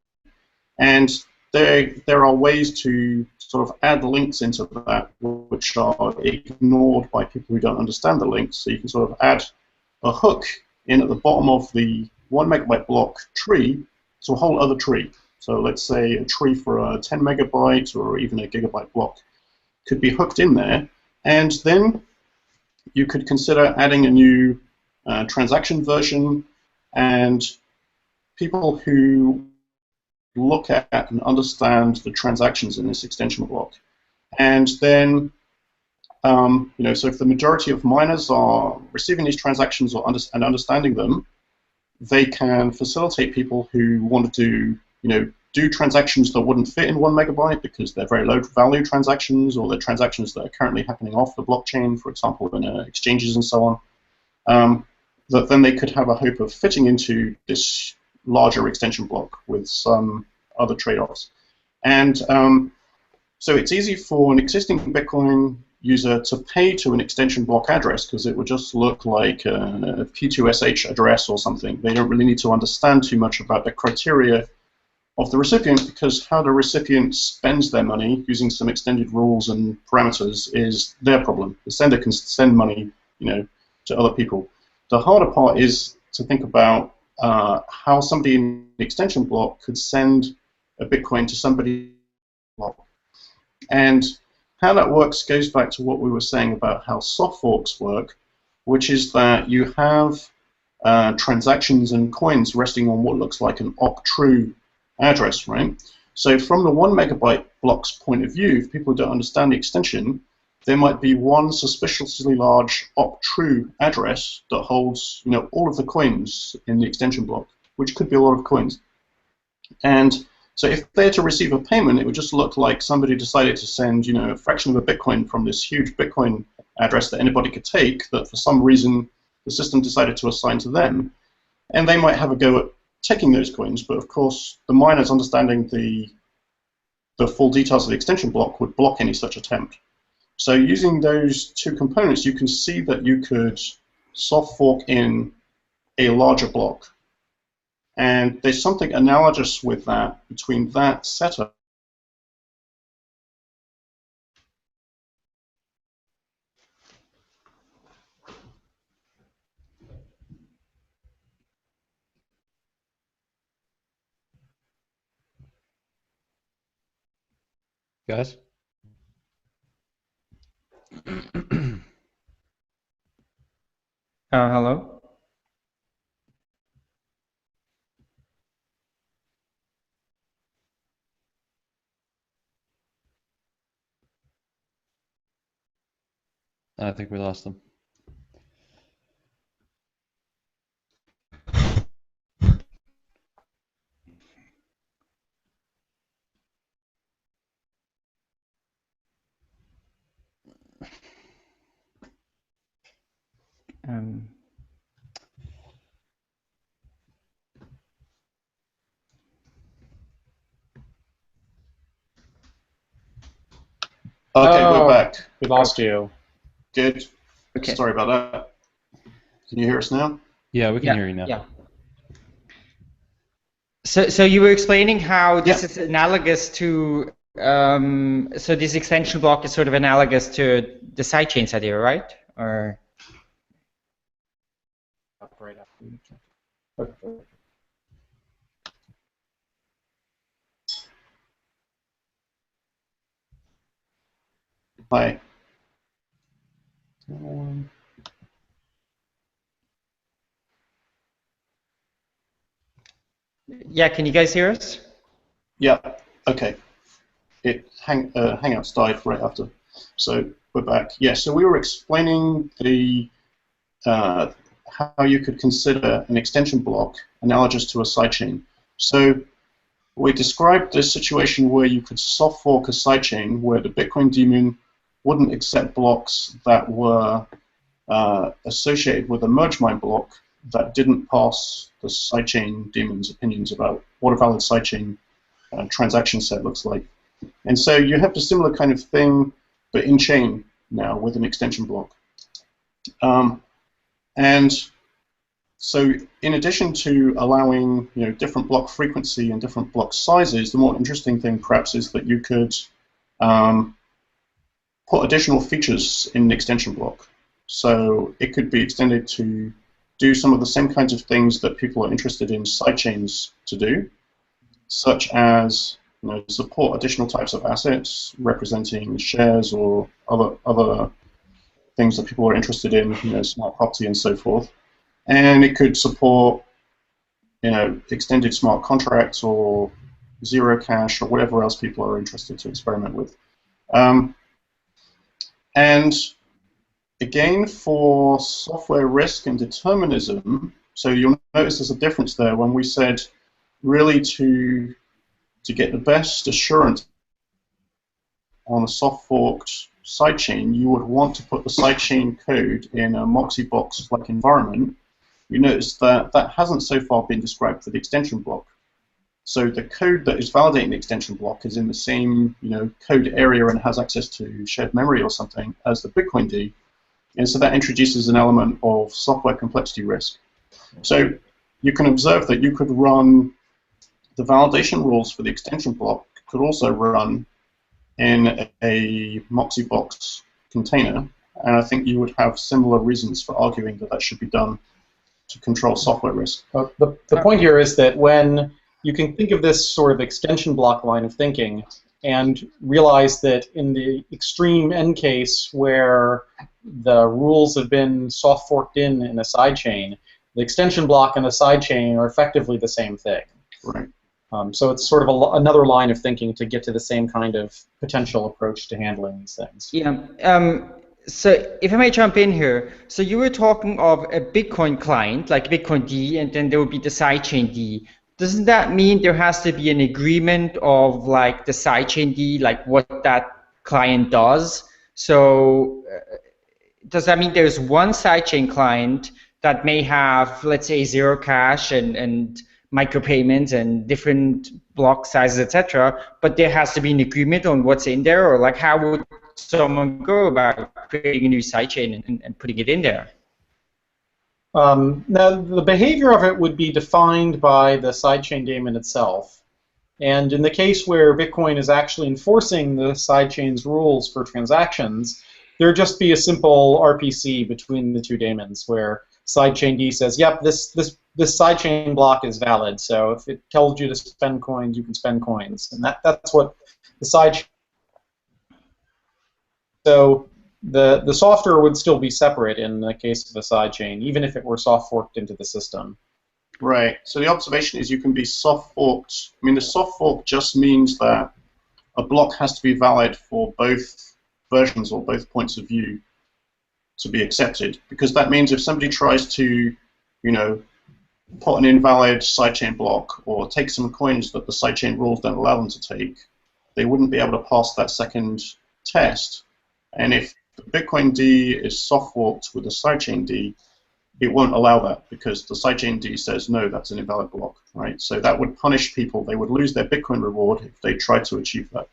And there are ways to sort of add links into that which are ignored by people who don't understand the links. So you can sort of add a hook in at the bottom of the 1 megabyte block tree to a whole other tree. So let's say a tree for a 10 megabyte or even a gigabyte block could be hooked in there, and then you could consider adding a new transaction version, and people who look at and understand the transactions in this extension block. And then, you know, so if the majority of miners are receiving these transactions and understanding them, they can facilitate people who want to do, you know, do transactions that wouldn't fit in 1 megabyte because they're very low value transactions, or they're transactions that are currently happening off the blockchain, for example, in exchanges and so on, that then they could have a hope of fitting into this larger extension block with some other trade-offs. And so it's easy for an existing Bitcoin user to pay to an extension block address because it would just look like a P2SH address or something. They don't really need to understand too much about the criteria of the recipient, because how the recipient spends their money using some extended rules and parameters is their problem. The sender can send money, to other people. The harder part is to think about how somebody in the extension block could send a Bitcoin to somebody block. And how that works goes back to what we were saying about how soft forks work, which is that you have transactions and coins resting on what looks like an opt-true address, right? So from the 1 megabyte block's point of view, if people don't understand the extension, there might be one suspiciously large opt-true address that holds, all of the coins in the extension block, which could be a lot of coins. And so if they're to receive a payment, it would just look like somebody decided to send, a fraction of a Bitcoin from this huge Bitcoin address that anybody could take, that for some reason the system decided to assign to them. And they might have a go at taking those coins, but of course the miners understanding the full details of the extension block would block any such attempt. So using those two components, you can see that you could soft fork in a larger block. And there's something analogous with that between that setup. Guys? Hello? I think we lost them. Okay, we're back. We lost you. Good. Okay. Sorry about that. Can you hear us now? Yeah, we can hear you now. Yeah. So you were explaining how this is analogous to, so this extension block is sort of analogous to the sidechains idea, right? Or Right after you check. Okay. Hi. yeah, can you guys hear us? Yeah. Okay. Hangouts died right after, so we're back. Yeah. So we were explaining the how you could consider an extension block analogous to a sidechain. So we described this situation where you could soft fork a sidechain where the Bitcoin daemon wouldn't accept blocks that were associated with a merge mine block that didn't pass the sidechain daemon's opinions about what a valid sidechain transaction set looks like. And so you have the similar kind of thing, but in chain now with an extension block. And so in addition to allowing different block frequency and different block sizes, the more interesting thing perhaps is that you could put additional features in an extension block. So it could be extended to do some of the same kinds of things that people are interested in sidechains to do, such as support additional types of assets representing shares or other things that people are interested in, smart property and so forth. And it could support extended smart contracts or zero cash or whatever else people are interested to experiment with. And again, for software risk and determinism, so you'll notice there's a difference there when we said really to to get the best assurance on a soft forked sidechain, you would want to put the sidechain code in a Moxie-box-like environment. You notice that that hasn't so far been described for the extension block. So the code that is validating the extension block is in the same, code area and has access to shared memory or something as the Bitcoin D. And so that introduces an element of software complexity risk. So you can observe that you could run the validation rules for the extension block could also run in a Moxie box container, and I think you would have similar reasons for arguing that that should be done to control software risk. The point here is that when you can think of this sort of extension block line of thinking and realize that in the extreme end case where the rules have been soft forked in a sidechain, the extension block and the sidechain are effectively the same thing. Right. So it's sort of another line of thinking to get to the same kind of potential approach to handling these things. Yeah. So if I may jump in here, so you were talking of a Bitcoin client, like Bitcoin D, and then there would be the sidechain D. Doesn't that mean there has to be an agreement of like the sidechain D, like what that client does? So does that mean there's one sidechain client that may have, let's say, zero cash and micropayments and different block sizes, etc., but there has to be an agreement on what's in there, or like how would someone go about creating a new sidechain and putting it in there? Now, the behavior of it would be defined by the sidechain daemon itself. And in the case where Bitcoin is actually enforcing the sidechain's rules for transactions, there'd just be a simple RPC between the two daemons where sidechain D says, yep, this sidechain block is valid, so if it tells you to spend coins, you can spend coins. And that's what the sidechain. So the software would still be separate in the case of the sidechain, even if it were soft forked into the system. Right. So the observation is you can be soft forked. I mean, the soft fork just means that a block has to be valid for both versions or both points of view to be accepted, because that means if somebody tries to, put an invalid sidechain block or take some coins that the sidechain rules don't allow them to take, they wouldn't be able to pass that second test. And if the Bitcoin D is soft forked with the sidechain D, it won't allow that because the sidechain D says, no, that's an invalid block, right? So that would punish people. They would lose their Bitcoin reward if they tried to achieve that.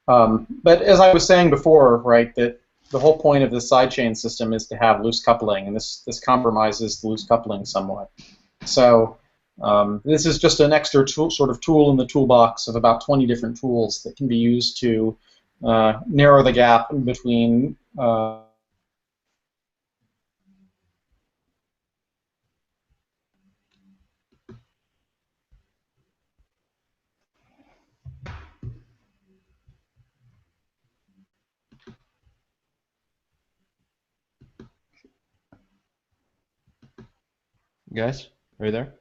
But as I was saying before, right, that the whole point of the sidechain system is to have loose coupling, and this compromises the loose coupling somewhat. So this is just an extra sort of tool in the toolbox of about 20 different tools that can be used to narrow the gap between Guys, are you there?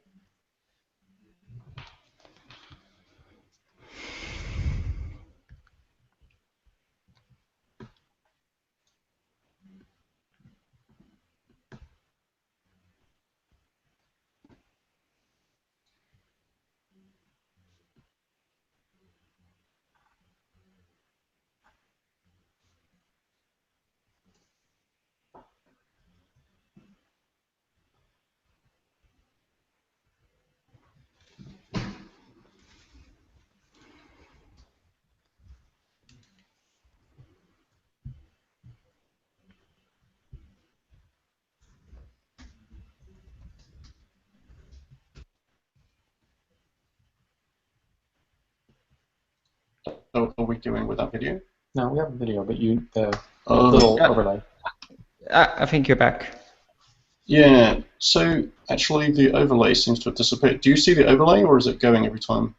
So what are we doing with that video? no, we have a video, but the Oh. little overlay. I think you're back. Yeah, so actually the overlay seems to have disappeared. Do you see the overlay, or is it going every time?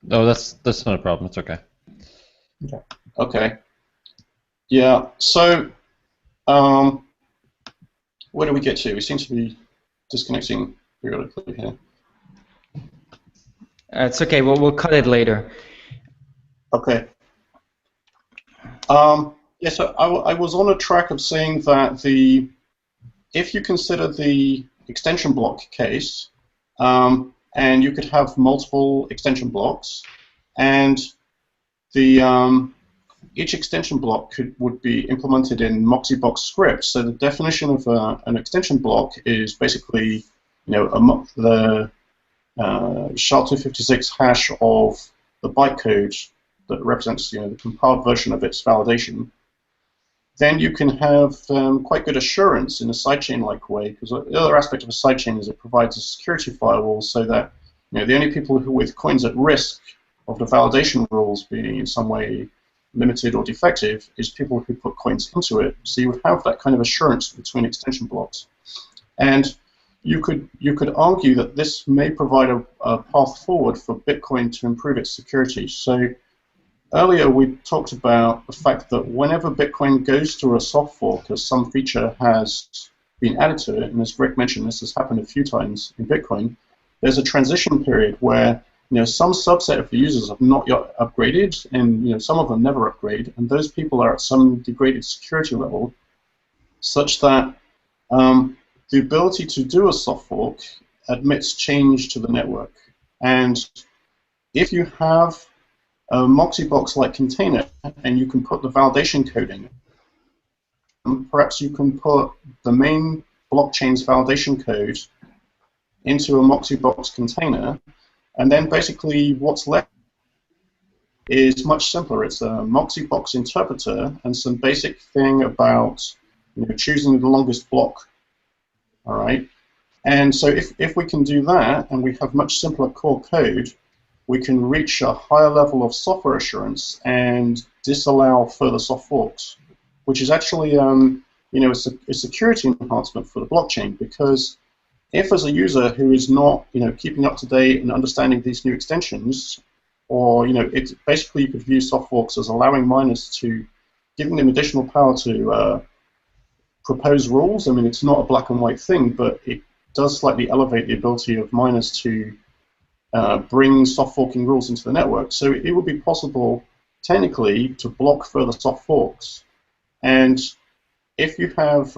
No, that's not a problem. It's okay. Okay. Okay. Yeah, so where do we get to? We seem to be disconnecting periodically here. It's okay. We'll cut it later. Okay. Yeah, so I was on a track of saying that if you consider the extension block case, and you could have multiple extension blocks, and the each extension block would be implemented in Moxie-box script. So the definition of an extension block is basically, the SHA-256 hash of the bytecode that represents, the compiled version of its validation. Then you can have quite good assurance in a sidechain-like way, because the other aspect of a sidechain is it provides a security firewall so that the only people who with coins at risk of the validation rules being in some way limited or defective is people who put coins into it. So you would have that kind of assurance between extension blocks. And you could argue that this may provide a path forward for Bitcoin to improve its security. So earlier we talked about the fact that whenever Bitcoin goes through a soft fork, as some feature has been added to it, and as Greg mentioned, this has happened a few times in Bitcoin, there's a transition period where some subset of the users have not yet upgraded, and some of them never upgrade, and those people are at some degraded security level, such that the ability to do a soft fork admits change to the network. And if you have a Moxie-box-like container and you can put the validation code in it, perhaps you can put the main blockchain's validation code into a Moxie-box container, and then basically what's left is much simpler. It's a Moxie-box interpreter and some basic thing about choosing the longest block. All right, and so if we can do that and we have much simpler core code, we can reach a higher level of software assurance and disallow further soft forks, which is actually a security enhancement for the blockchain, because if as a user who is not keeping up to date and understanding these new extensions, or it's basically you could view soft forks as allowing miners to giving them additional power to propose rules. I mean, it's not a black and white thing, but it does slightly elevate the ability of miners to bring soft forking rules into the network. So it would be possible technically to block further soft forks. And if you have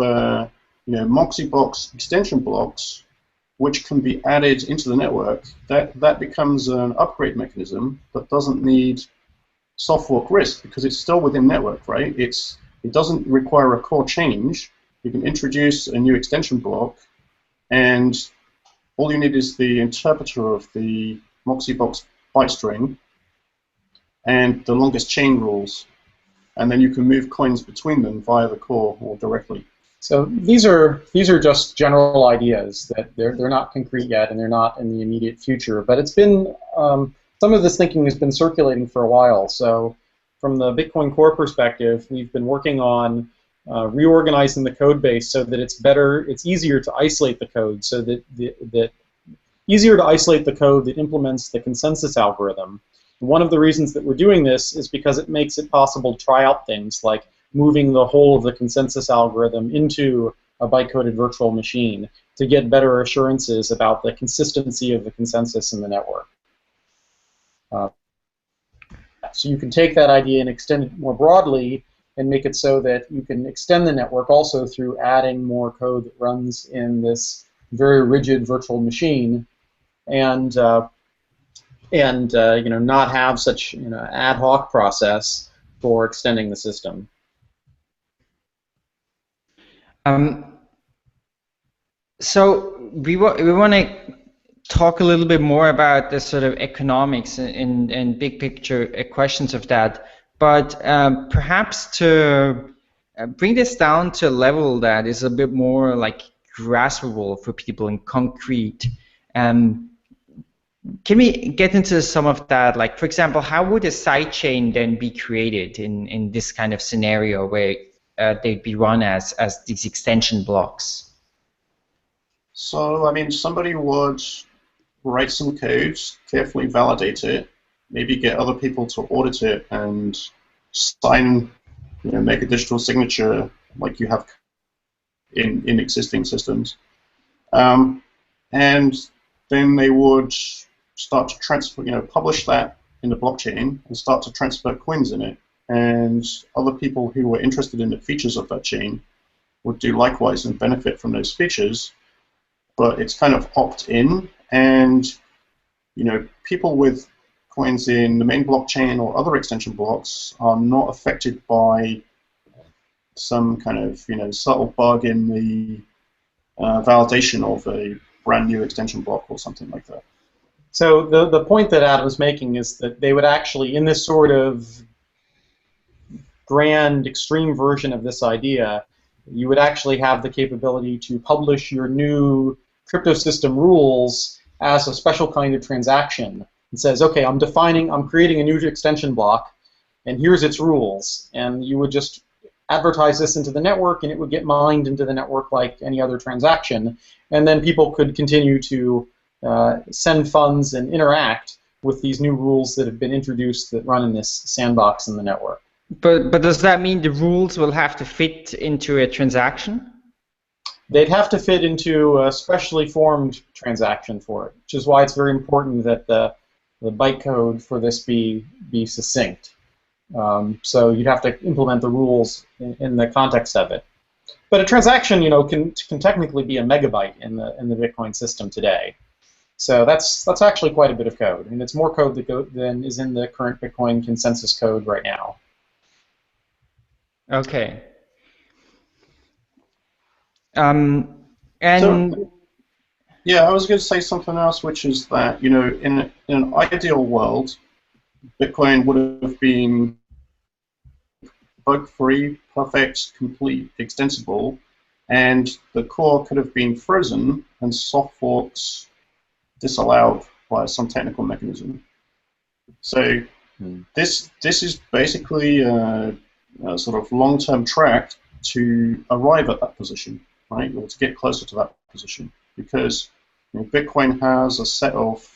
Moxie-box extension blocks, which can be added into the network, that becomes an upgrade mechanism that doesn't need soft fork risk, because it's still within network, right? It doesn't require a core change. You can introduce a new extension block, and all you need is the interpreter of the Moxie-box byte string and the longest chain rules, and then you can move coins between them via the core or directly. So these are just general ideas that they're not concrete yet, and they're not in the immediate future. But it's been some of this thinking has been circulating for a while. So from the Bitcoin Core perspective, we've been working on reorganizing the code base so that it's easier to isolate the code, so that easier to isolate the code that implements the consensus algorithm. One of the reasons that we're doing this is because it makes it possible to try out things like moving the whole of the consensus algorithm into a byte-coded virtual machine to get better assurances about the consistency of the consensus in the network. So you can take that idea and extend it more broadly and make it so that you can extend the network also through adding more code that runs in this very rigid virtual machine, and not have such ad hoc process for extending the system. So we want to talk a little bit more about the sort of economics and big picture questions of that, but perhaps to bring this down to a level that is a bit more like graspable for people in concrete. Can we get into some of that? Like, for example, how would a sidechain then be created in this kind of scenario where they'd be run as these extension blocks? So, I mean, somebody would write some code, carefully validate it, maybe get other people to audit it and sign, make a digital signature like you have in existing systems. And then they would start to transfer, publish that in the blockchain and start to transfer coins in it. And other people who were interested in the features of that chain would do likewise and benefit from those features. But it's kind of opt-in, and people with coins in the main blockchain or other extension blocks are not affected by some kind of subtle bug in the validation of a brand new extension block or something like that. So the point that Adam's making is that they would actually, in this sort of grand extreme version of this idea, you would actually have the capability to publish your new crypto system rules as a special kind of transaction. It says, okay, I'm creating a new extension block, and here's its rules. And you would just advertise this into the network, and it would get mined into the network like any other transaction. And then people could continue to send funds and interact with these new rules that have been introduced that run in this sandbox in the network. But does that mean the rules will have to fit into a transaction? They'd have to fit into a specially formed transaction for it, which is why it's very important that the bytecode for this be succinct. So you'd have to implement the rules in the context of it. But a transaction, can technically be a megabyte in the Bitcoin system today. So that's actually quite a bit of code, and it's more code than is in the current Bitcoin consensus code right now. Okay. Yeah, I was going to say something else, which is that in an ideal world, Bitcoin would have been bug-free, perfect, complete, extensible, and the core could have been frozen and soft forks disallowed by some technical mechanism. So this is basically a sort of long-term track to arrive at that position, right, or to get closer to that position, because Bitcoin has a set of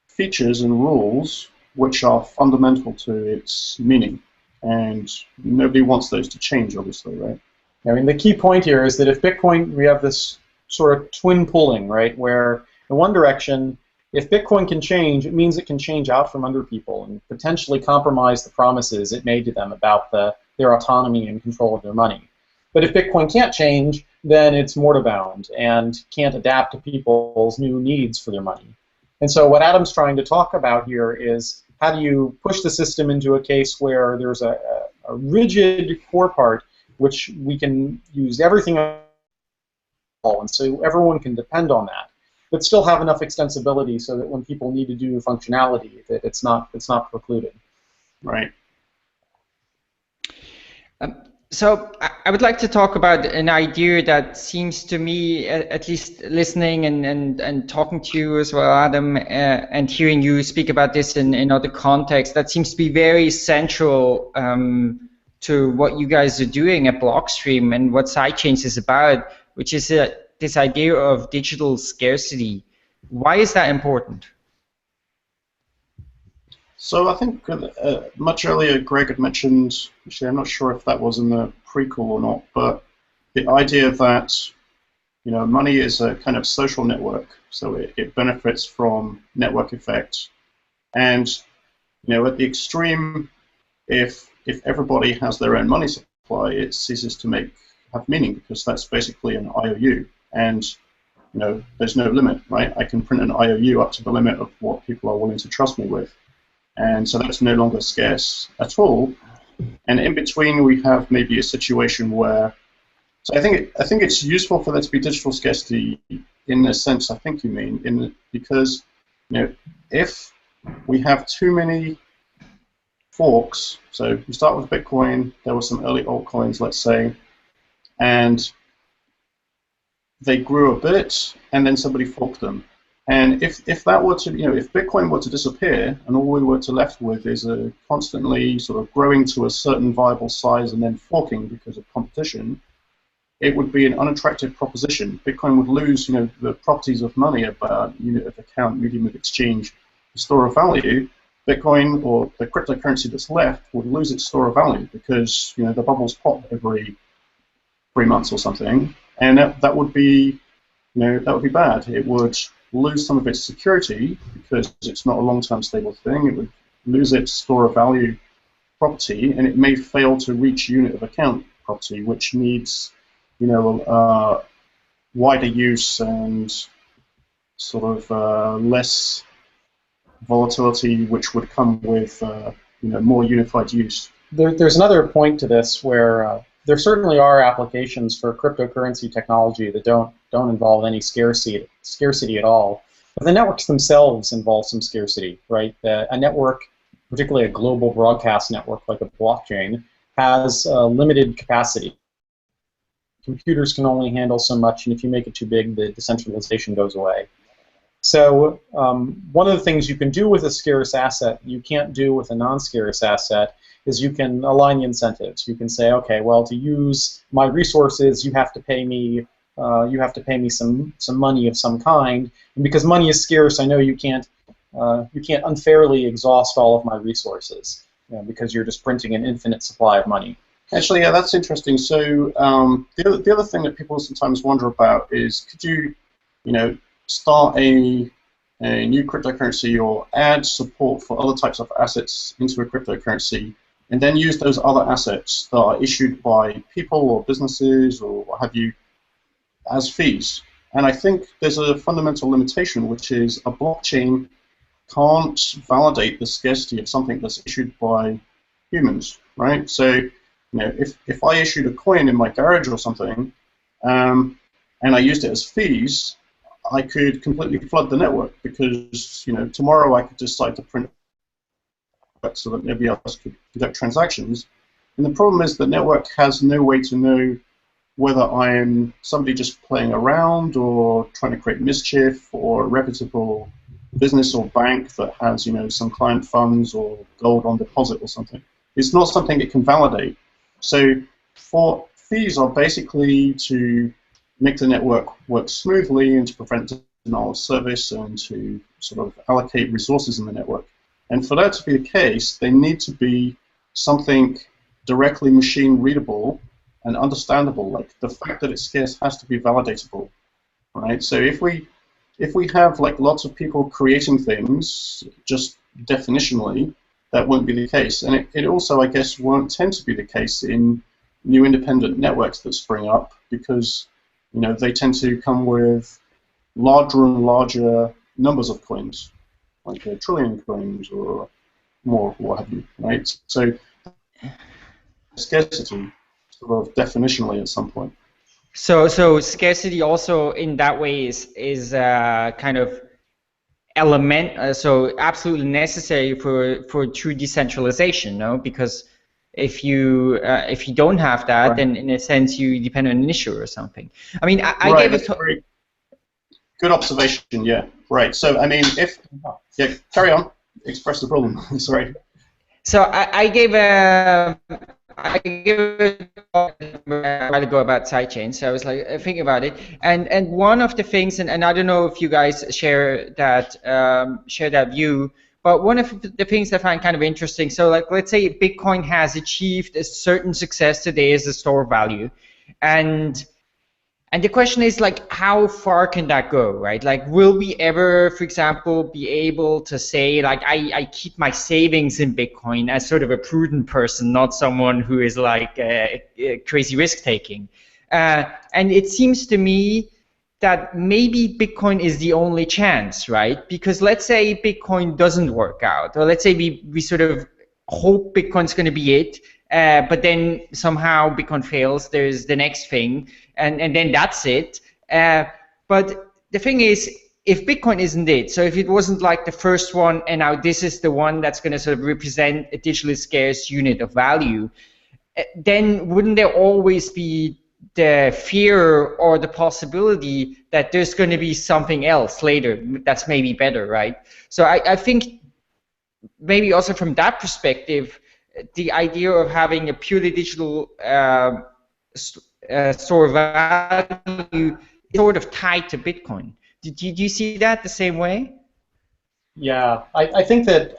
features and rules which are fundamental to its meaning, and nobody wants those to change, obviously, right? I mean, the key point here is that if Bitcoin, we have this sort of twin pulling, right, where in one direction, if Bitcoin can change, it means it can change out from under people and potentially compromise the promises it made to them about their autonomy and control of their money. But if Bitcoin can't change, then it's moribund and can't adapt to people's new needs for their money. And so what Adam's trying to talk about here is how do you push the system into a case where there's a rigid core part which we can use everything on, and so everyone can depend on that, but still have enough extensibility so that when people need to do functionality, that it's not precluded. Right. So I would like to talk about an idea that seems to me, at least listening and talking to you as well, Adam, and hearing you speak about this in other contexts, that seems to be very central to what you guys are doing at Blockstream and what Sidechains is about, which is this idea of digital scarcity. Why is that important? So I think much earlier Greg had mentioned, actually I'm not sure if that was in the prequel or not, but the idea that money is a kind of social network, so it benefits from network effects, and at the extreme, if everybody has their own money supply, it ceases to have meaning, because that's basically an IOU, and there's no limit, right? I can print an IOU up to the limit of what people are willing to trust me with. And so that's no longer scarce at all. And in between, we have maybe a situation where, so I think it's useful for there to be digital scarcity in the sense I think you mean, because if we have too many forks, so you start with Bitcoin, there were some early altcoins, let's say, and they grew a bit, and then somebody forked them. And if that were to, if Bitcoin were to disappear and all we were left with is a constantly sort of growing to a certain viable size and then forking because of competition, it would be an unattractive proposition. Bitcoin would lose, the properties of money about unit of account, medium of exchange, store of value. Bitcoin, or the cryptocurrency that's left, would lose its store of value because the bubbles pop every 3 months or something, and that would be, that would be bad. It would lose some of its security because it's not a long-term stable thing. It would lose its store of value property, and it may fail to reach unit of account property, which needs, wider use and sort of less volatility which would come with more unified use. There's another point to this where there certainly are applications for cryptocurrency technology that don't involve any scarcity at all. But the networks themselves involve some scarcity, right? A network, particularly a global broadcast network like a blockchain, has limited capacity. Computers can only handle so much, and if you make it too big, the decentralization goes away. So one of the things you can do with a scarce asset you can't do with a non-scarce asset is you can align the incentives. You can say, okay, well, to use my resources, you have to pay me some money of some kind, and because money is scarce, I know you can't unfairly exhaust all of my resources, because you're just printing an infinite supply of money. Actually, yeah, that's interesting. So the other thing that people sometimes wonder about is, could you, start a new cryptocurrency or add support for other types of assets into a cryptocurrency, and then use those other assets that are issued by people or businesses or what have you as fees? And I think there's a fundamental limitation, which is a blockchain can't validate the scarcity of something that's issued by humans, right? So, if I issued a coin in my garage or something, and I used it as fees, I could completely flood the network because, tomorrow I could decide to print so that nobody else could conduct transactions. And the problem is the network has no way to know whether I am somebody just playing around or trying to create mischief, or a reputable business or bank that has, some client funds or gold on deposit or something. It's not something it can validate. So for fees are basically to make the network work smoothly and to prevent denial of service and to sort of allocate resources in the network. And for that to be the case, they need to be something directly machine readable and understandable. Like the fact that it's scarce has to be validatable, right? So if we have like lots of people creating things just definitionally, that won't be the case. And it also, I guess, won't tend to be the case in new independent networks that spring up because, they tend to come with larger and larger numbers of coins, like a trillion coins or more, what have you, right? So scarcity, sort of definitionally at some point. So scarcity also in that way is kind of element, so absolutely necessary for true decentralization, no? Because if you don't have that, Right. then in a sense you depend on an issuer or something. I mean, I Right, gave it. very good observation. Yeah, right. So I mean, carry on. Express the problem. Sorry. So I gave a while ago about sidechains. So I was like thinking about it, and one of the things, and I don't know if you guys share that view, but one of the things I find kind of interesting. So like, let's say Bitcoin has achieved a certain success today as a store value, and the question is like, how far can that go, right? Like, will we ever, for example, be able to say like, I keep my savings in Bitcoin as sort of a prudent person, not someone who is like crazy risk taking? And it seems to me that maybe Bitcoin is the only chance, right? Because let's say Bitcoin doesn't work out, or let's say we sort of hope Bitcoin's going to be it, but then somehow Bitcoin fails, there's the next thing, and then that's it. But the thing is, if Bitcoin isn't it, so if it wasn't like the first one, and now this is the one that's going to sort of represent a digitally scarce unit of value, then wouldn't there always be the fear or the possibility that there's going to be something else later that's maybe better, right? So I think maybe also from that perspective, the idea of having a purely digital store of value is sort of tied to Bitcoin. Do you see that the same way? Yeah, I think that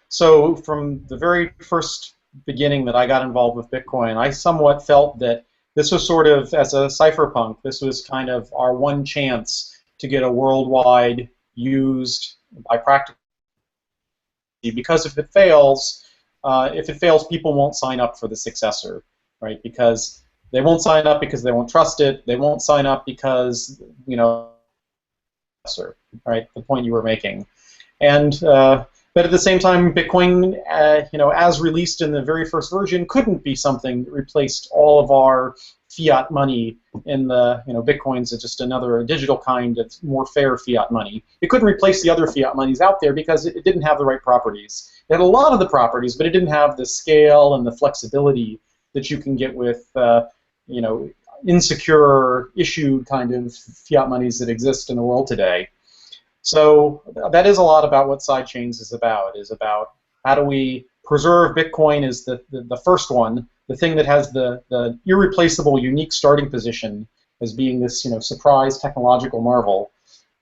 so from the very first beginning that I got involved with Bitcoin, I somewhat felt that this was sort of, as a cypherpunk, this was kind of our one chance to get a worldwide used by practice. Because if it fails, people won't sign up for the successor, right? Because they won't sign up because they won't trust it. They won't sign up because, right? The point you were making. And but at the same time, Bitcoin, as released in the very first version, couldn't be something that replaced all of our fiat money in the, Bitcoin's just another digital kind of more fair fiat money. It couldn't replace the other fiat monies out there because it didn't have the right properties. It had a lot of the properties, but it didn't have the scale and the flexibility that you can get with, insecure issued kind of fiat monies that exist in the world today. So that is a lot about what sidechains is about how do we preserve Bitcoin as the first one, the thing that has the irreplaceable, unique starting position as being this surprise technological marvel,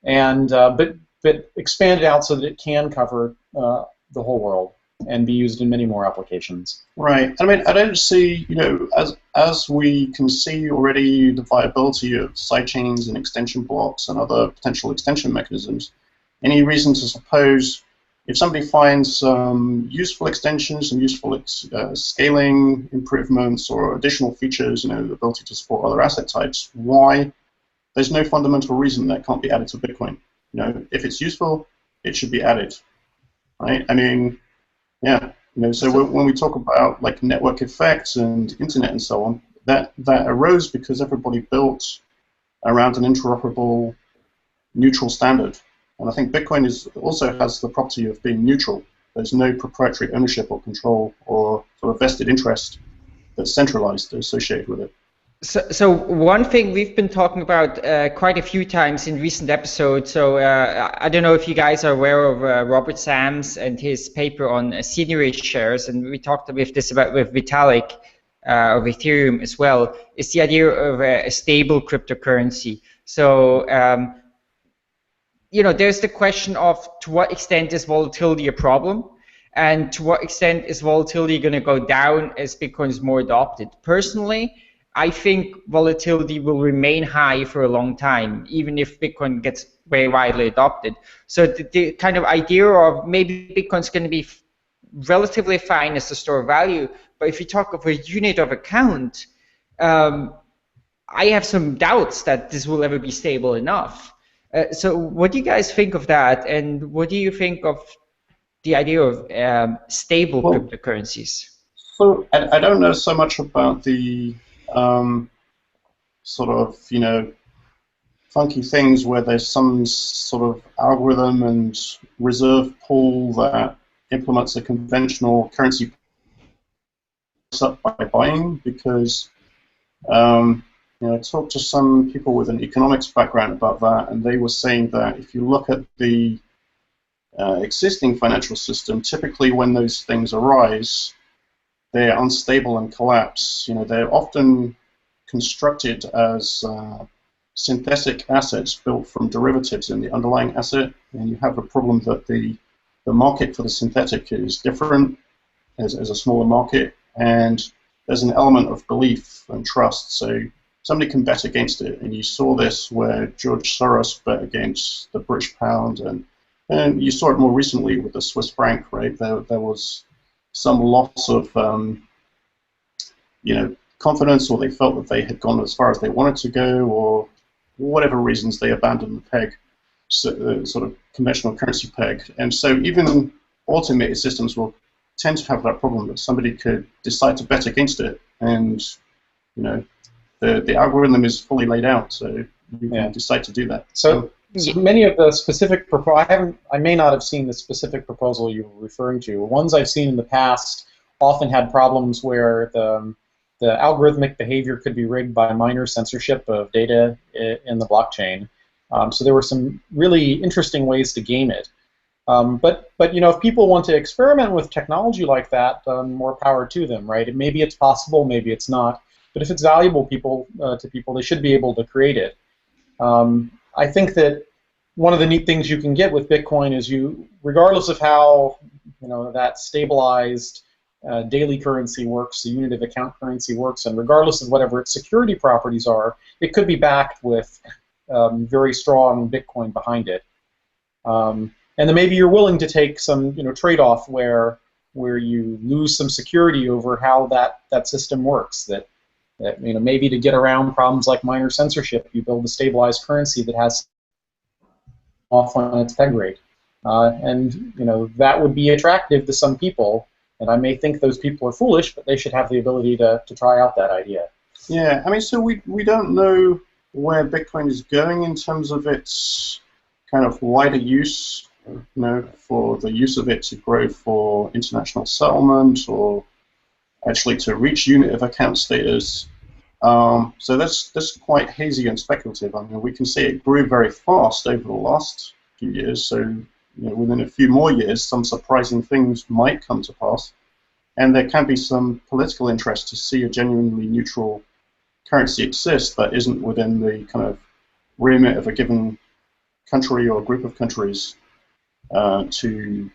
and but expand it out so that it can cover the whole world and be used in many more applications. Right. I mean, I don't see, as we can see already the viability of sidechains and extension blocks and other potential extension mechanisms, any reason to suppose if somebody finds useful extensions and useful scaling improvements or additional features, the ability to support other asset types, why there's no fundamental reason that can't be added to Bitcoin. If it's useful, it should be added, right? I mean, yeah, so when we talk about like network effects and internet and so on, that arose because everybody built around an interoperable neutral standard. And I think Bitcoin also has the property of being neutral. There's no proprietary ownership or control or sort of vested interest that's centralized associated with it. So one thing we've been talking about quite a few times in recent episodes, so I don't know if you guys are aware of Robert Sams and his paper on visionaries shares, and we talked with Vitalik of Ethereum as well, is the idea of a stable cryptocurrency. So there's the question of to what extent is volatility a problem, and to what extent is volatility going to go down as Bitcoin is more adopted. Personally, I think volatility will remain high for a long time, even if Bitcoin gets very widely adopted. So the kind of idea of maybe Bitcoin's going to be relatively fine as a store of value, but if you talk of a unit of account, I have some doubts that this will ever be stable enough. So what do you guys think of that, and what do you think of the idea of stable cryptocurrencies? So I don't know so much about the sort of, funky things where there's some sort of algorithm and reserve pool that implements a conventional currency up by buying, because I talked to some people with an economics background about that, and they were saying that if you look at the existing financial system, typically when those things arise, they're unstable and collapse. They're often constructed as synthetic assets built from derivatives in the underlying asset, and you have a problem that the market for the synthetic is different as a smaller market, and there's an element of belief and trust. So somebody can bet against it, and you saw this where George Soros bet against the British pound, and you saw it more recently with the Swiss franc, right? There was some loss of, confidence, or they felt that they had gone as far as they wanted to go, or whatever reasons they abandoned the peg, so, sort of conventional currency peg. And so even automated systems will tend to have that problem that somebody could decide to bet against it, and the algorithm is fully laid out, so you can decide to do that. So many of the specific I may not have seen the specific proposal you were referring to. Ones I've seen in the past often had problems where the algorithmic behavior could be rigged by minor censorship of data in the blockchain. So there were some really interesting ways to game it. But if people want to experiment with technology like that, more power to them, right? Maybe it's possible, maybe it's not. But if it's valuable to people, they should be able to create it. I think that one of the neat things you can get with Bitcoin is regardless of how that stabilized daily currency works, the unit of account currency works, and regardless of whatever its security properties are, it could be backed with very strong Bitcoin behind it. And then maybe you're willing to take some trade-off where you lose some security over how that system works. That maybe to get around problems like minor censorship, you build a stabilized currency that has off on its peg rate. and that would be attractive to some people. And I may think those people are foolish, but they should have the ability to try out that idea. Yeah, I mean, so we don't know where Bitcoin is going in terms of its kind of wider use, for the use of it to grow for international settlement or actually to reach unit of account status. So that's quite hazy and speculative. I mean, we can see it grew very fast over the last few years. So within a few more years, some surprising things might come to pass, and there can be some political interest to see a genuinely neutral currency exist that isn't within the kind of remit of a given country or group of countries to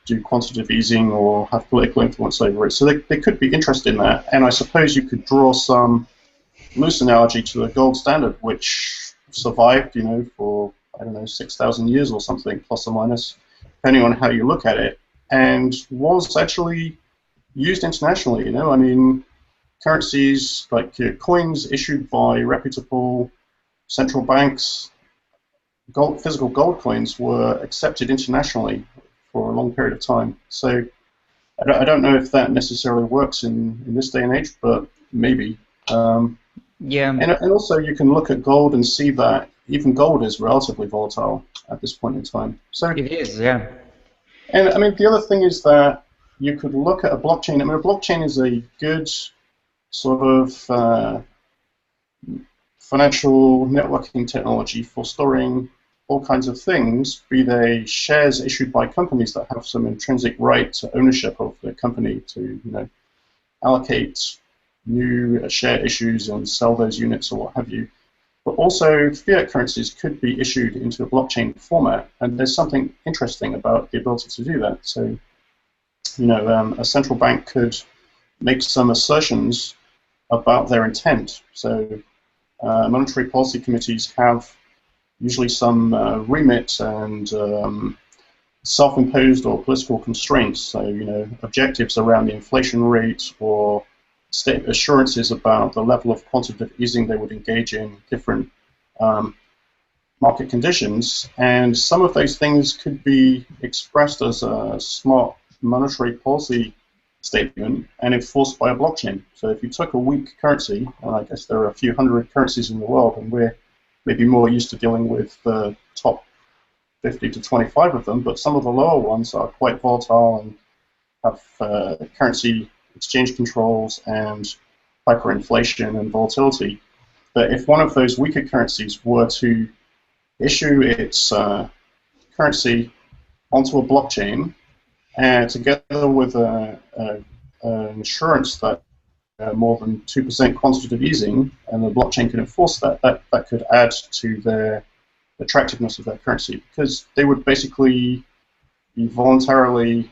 do quantitative easing or have political influence over it. So they could be interested in that, and I suppose you could draw some loose analogy to the gold standard, which survived, for I don't know 6,000 years or something, plus or minus, depending on how you look at it, and was actually used internationally. I mean, currencies like coins issued by reputable central banks, physical gold coins were accepted internationally for a long period of time. So I don't know if that necessarily works in this day and age, but maybe. Yeah. And also you can look at gold and see that even gold is relatively volatile at this point in time. So it is, yeah. And I mean, the other thing is that you could look at a blockchain. I mean, a blockchain is a good sort of financial networking technology for storing all kinds of things, be they shares issued by companies that have some intrinsic right to ownership of the company to allocate new share issues and sell those units or what have you. But also fiat currencies could be issued into a blockchain format, and there's something interesting about the ability to do that. So a central bank could make some assertions about their intent. So monetary policy committees have usually some remit and self-imposed or political constraints. So objectives around the inflation rate or state assurances about the level of quantitative easing they would engage in different market conditions. And some of those things could be expressed as a smart monetary policy statement and enforced by a blockchain. So if you took a weak currency, and I guess there are a few hundred currencies in the world, and we're maybe more used to dealing with the top 50 to 25 of them, but some of the lower ones are quite volatile and have currency exchange controls and hyperinflation and volatility. But if one of those weaker currencies were to issue its currency onto a blockchain, and together with an assurance that more than 2% quantitative easing, and the blockchain can enforce that could add to the attractiveness of that currency, because they would basically be voluntarily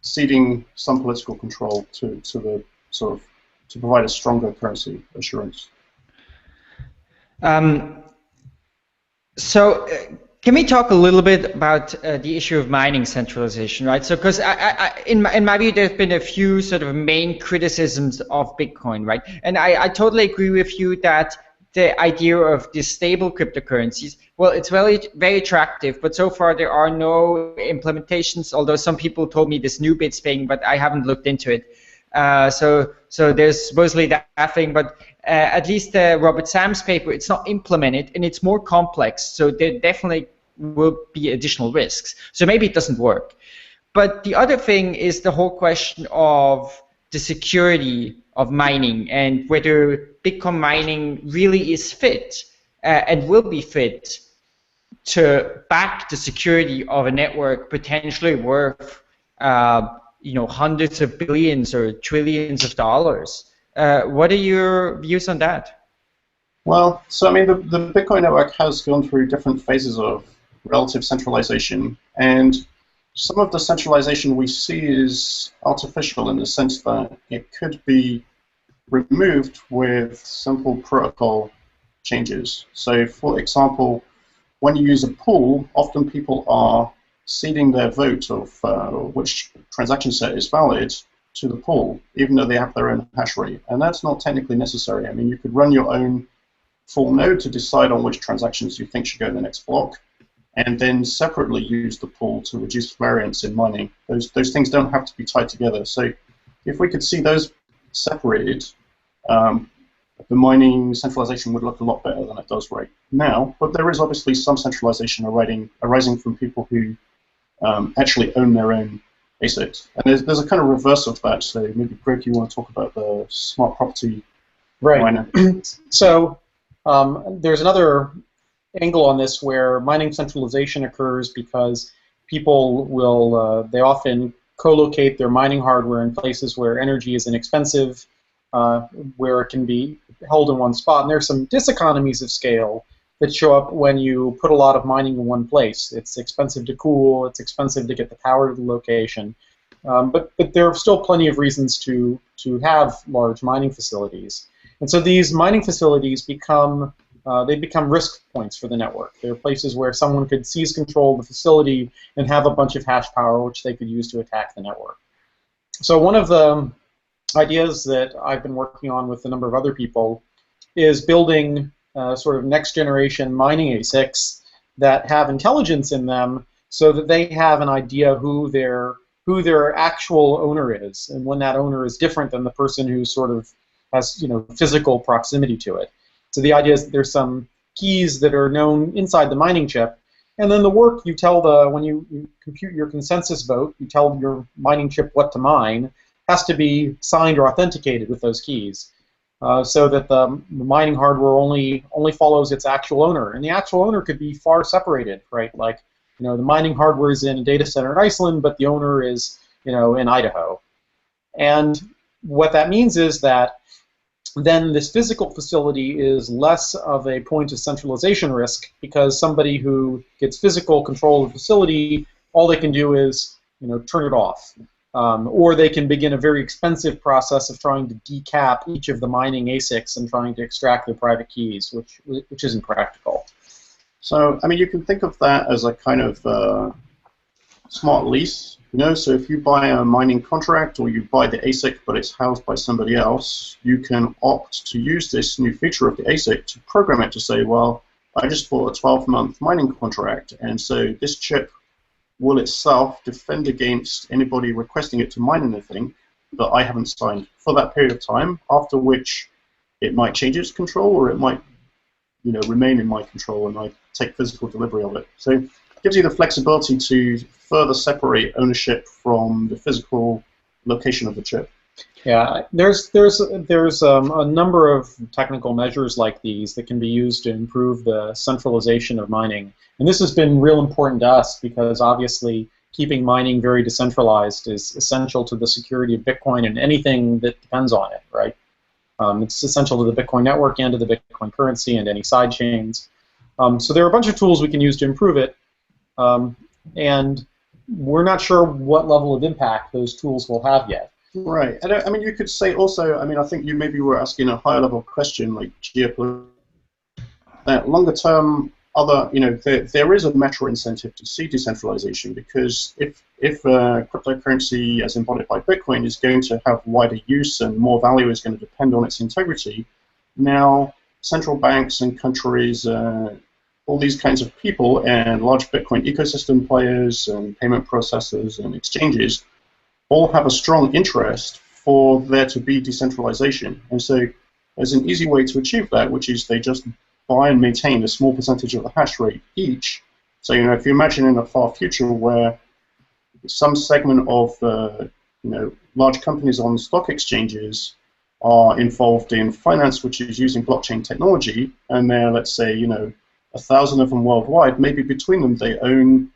ceding some political control to the sort of to provide a stronger currency assurance. So can we talk a little bit about the issue of mining centralization, right? So because in my view, there's been a few sort of main criticisms of Bitcoin, right? And I totally agree with you that the idea of these stable cryptocurrencies, well, it's very, very attractive, but so far there are no implementations, although some people told me this new bits thing, but I haven't looked into it. So there's supposedly that thing, but at least Robert Sam's paper, it's not implemented and it's more complex. So there definitely will be additional risks. So maybe it doesn't work. But the other thing is the whole question of the security of mining and whether Bitcoin mining really is fit and will be fit to back the security of a network potentially worth hundreds of billions or trillions of dollars. What are your views on that? Well, so I mean, the Bitcoin network has gone through different phases of relative centralization, and some of the centralization we see is artificial in the sense that it could be removed with simple protocol changes. So, for example, when you use a pool, often people are ceding their vote of which transaction set is valid to the pool, even though they have their own hash rate. And that's not technically necessary. I mean, you could run your own full node to decide on which transactions you think should go in the next block. and then separately use the pool to reduce variance in mining. Those things don't have to be tied together. So if we could see those separated, the mining centralization would look a lot better than it does right now. But there is obviously some centralization arising from people who actually own their own ASICs. And there's a kind of reverse of that. So maybe, Greg, you want to talk about the smart property miner. So there's another angle on this where mining centralization occurs because people will, they often co-locate their mining hardware in places where energy is inexpensive, where it can be held in one spot. And there's some diseconomies of scale that show up when you put a lot of mining in one place. It's expensive to cool, it's expensive to get the power to the location. But there are still plenty of reasons to have large mining facilities. And so these mining facilities become risk points for the network. They're places where someone could seize control of the facility and have a bunch of hash power which they could use to attack the network. So one of the ideas that I've been working on with a number of other people is building sort of next generation mining ASICs that have intelligence in them so that they have an idea who their actual owner is, and when that owner is different than the person who sort of has physical proximity to it. So the idea is that there's some keys that are known inside the mining chip, and then the work you tell when you compute your consensus vote, you tell your mining chip what to mine, has to be signed or authenticated with those keys, so that the mining hardware only follows its actual owner, and the actual owner could be far separated, right? Like, the mining hardware is in a data center in Iceland, but the owner is, in Idaho, and what that means is that then this physical facility is less of a point of centralization risk, because somebody who gets physical control of the facility, all they can do is turn it off. Or they can begin a very expensive process of trying to decap each of the mining ASICs and trying to extract their private keys, which isn't practical. So, I mean, you can think of that as a kind of smart lease. So if you buy a mining contract or you buy the ASIC but it's housed by somebody else, you can opt to use this new feature of the ASIC to program it to say, well, I just bought a 12-month mining contract, and so this chip will itself defend against anybody requesting it to mine anything that I haven't signed for that period of time, after which it might change its control, or it might remain in my control and I take physical delivery of it. So it gives you the flexibility to further separate ownership from the physical location of the chip. Yeah, there's a number of technical measures like these that can be used to improve the centralization of mining. And this has been real important to us because obviously keeping mining very decentralized is essential to the security of Bitcoin and anything that depends on it, right? It's essential to the Bitcoin network and to the Bitcoin currency and any side chains. So there are a bunch of tools we can use to improve it, and we're not sure what level of impact those tools will have yet. Right, and I mean, you could say also, I mean, I think you maybe were asking a higher level question, like geopolitical, that longer term, there is a meta incentive to see decentralization, because if cryptocurrency as embodied by Bitcoin is going to have wider use and more value is going to depend on its integrity, now central banks and countries, all these kinds of people and large Bitcoin ecosystem players and payment processors and exchanges all have a strong interest for there to be decentralization. And so there's an easy way to achieve that, which is they just buy and maintain a small percentage of the hash rate each. So if you imagine in a far future where some segment of large companies on stock exchanges are involved in finance, which is using blockchain technology, and they're, let's say, 1,000 of them worldwide, maybe between them they own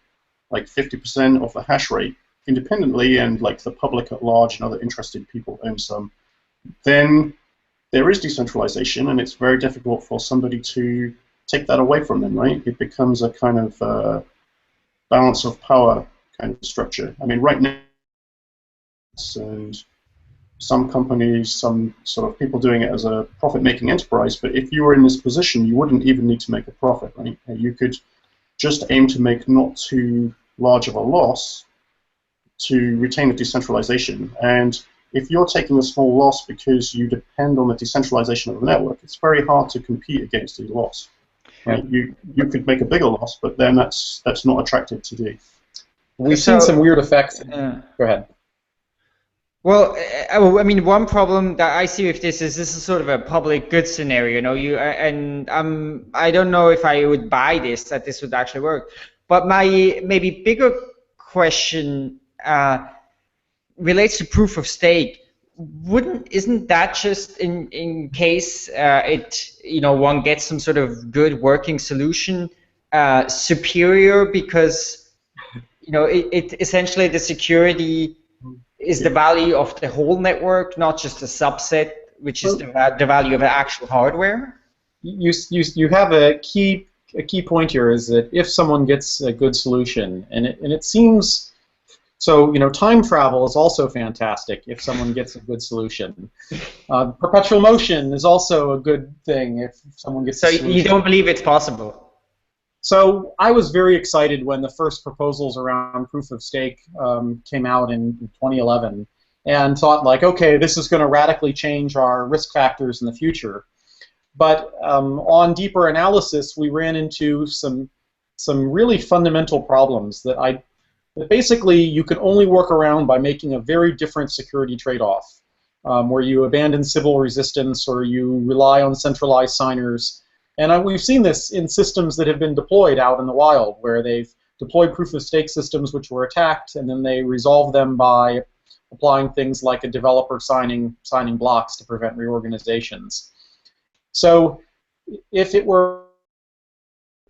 like 50% of the hash rate independently, and like the public at large and other interested people own some, then there is decentralization, and it's very difficult for somebody to take that away from them, right? It becomes a kind of balance of power kind of structure. I mean, right now, and some companies, some sort of people doing it as a profit-making enterprise, but if you were in this position, you wouldn't even need to make a profit, right? You could just aim to make not too large of a loss to retain the decentralization. And if you're taking a small loss because you depend on the decentralization of the network, it's very hard to compete against the loss. Right? You could make a bigger loss, but then that's not attractive to do. We've seen some weird effects. Go ahead. Well, I mean, one problem that I see with this is sort of a public good scenario. I don't know if I would buy this, that this would actually work. But my maybe bigger question relates to proof of stake. Isn't that just in case one gets some sort of good working solution superior, because it essentially the security is the value of the whole network, not just a subset, which is the value of the actual hardware? You have a key point here, is that if someone gets a good solution, and it seems so, time travel is also fantastic if someone gets a good solution. Perpetual motion is also a good thing if someone gets a solution. So you don't believe it's possible? So I was very excited when the first proposals around proof of stake came out in 2011, and thought, like, okay, this is going to radically change our risk factors in the future. But on deeper analysis, we ran into some really fundamental problems that basically you can only work around by making a very different security trade-off, where you abandon Sybil resistance or you rely on centralized signers. And we've seen this in systems that have been deployed out in the wild, where they've deployed proof-of-stake systems which were attacked, and then they resolve them by applying things like a developer signing blocks to prevent reorganizations. So if it were,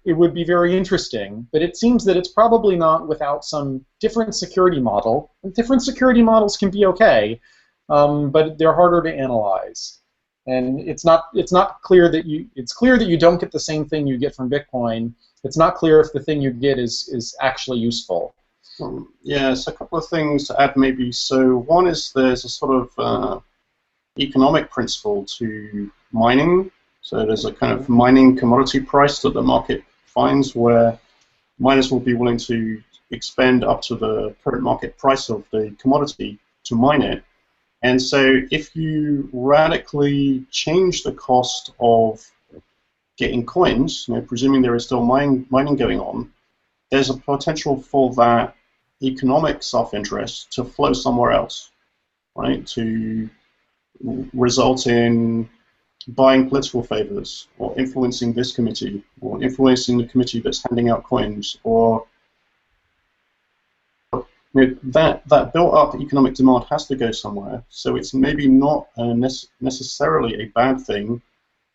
it would be very interesting, but it seems that it's probably not without some different security model. And different security models can be okay, but they're harder to analyze. And it's clear that you don't get the same thing you get from Bitcoin. It's not clear if the thing you get is actually useful. Yeah, so a couple of things to add maybe. So one is there's a sort of economic principle to mining. So there's a kind of mining commodity price that the market finds, where miners will be willing to expend up to the current market price of the commodity to mine it. And so if you radically change the cost of getting coins, presuming there is still mining going on, there's a potential for that economic self-interest to flow somewhere else, right? To result in buying political favors, or influencing this committee, or influencing the committee that's handing out coins, or that built-up economic demand has to go somewhere. So it's maybe not necessarily a bad thing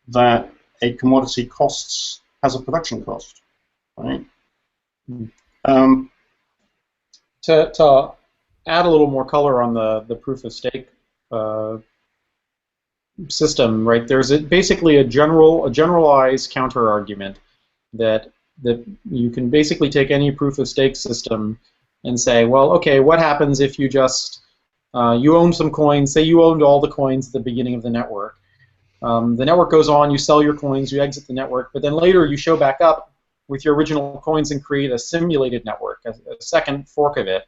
that a commodity has a production cost, right? To add a little more color on the proof of stake system, right? There's basically a generalized counter argument that you can basically take any proof of stake system and say, well, okay, what happens if you just you own some coins? Say you owned all the coins at the beginning of the network. The network goes on, you sell your coins, you exit the network, but then later you show back up with your original coins and create a simulated network, a second fork of it,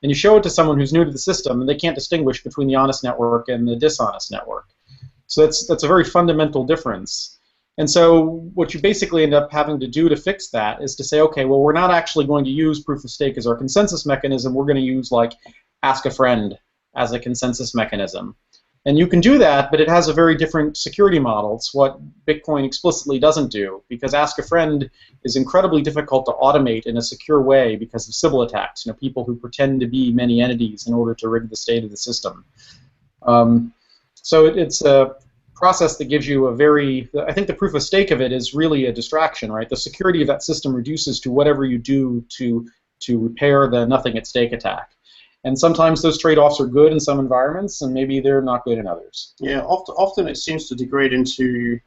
and you show it to someone who's new to the system, and they can't distinguish between the honest network and the dishonest network. So that's a very fundamental difference. And so what you basically end up having to do to fix that is to say, okay, well, we're not actually going to use proof of stake as our consensus mechanism. We're going to use, like, ask a friend as a consensus mechanism. And you can do that, but it has a very different security model. It's what Bitcoin explicitly doesn't do, because ask a friend is incredibly difficult to automate in a secure way because of Sybil attacks, people who pretend to be many entities in order to rig the state of the system. So it's a process that gives you I think the proof of stake of it is really a distraction, right? The security of that system reduces to whatever you do to repair the nothing at stake attack. And sometimes those trade-offs are good in some environments, and maybe they're not good in others. Yeah, often it seems to degrade into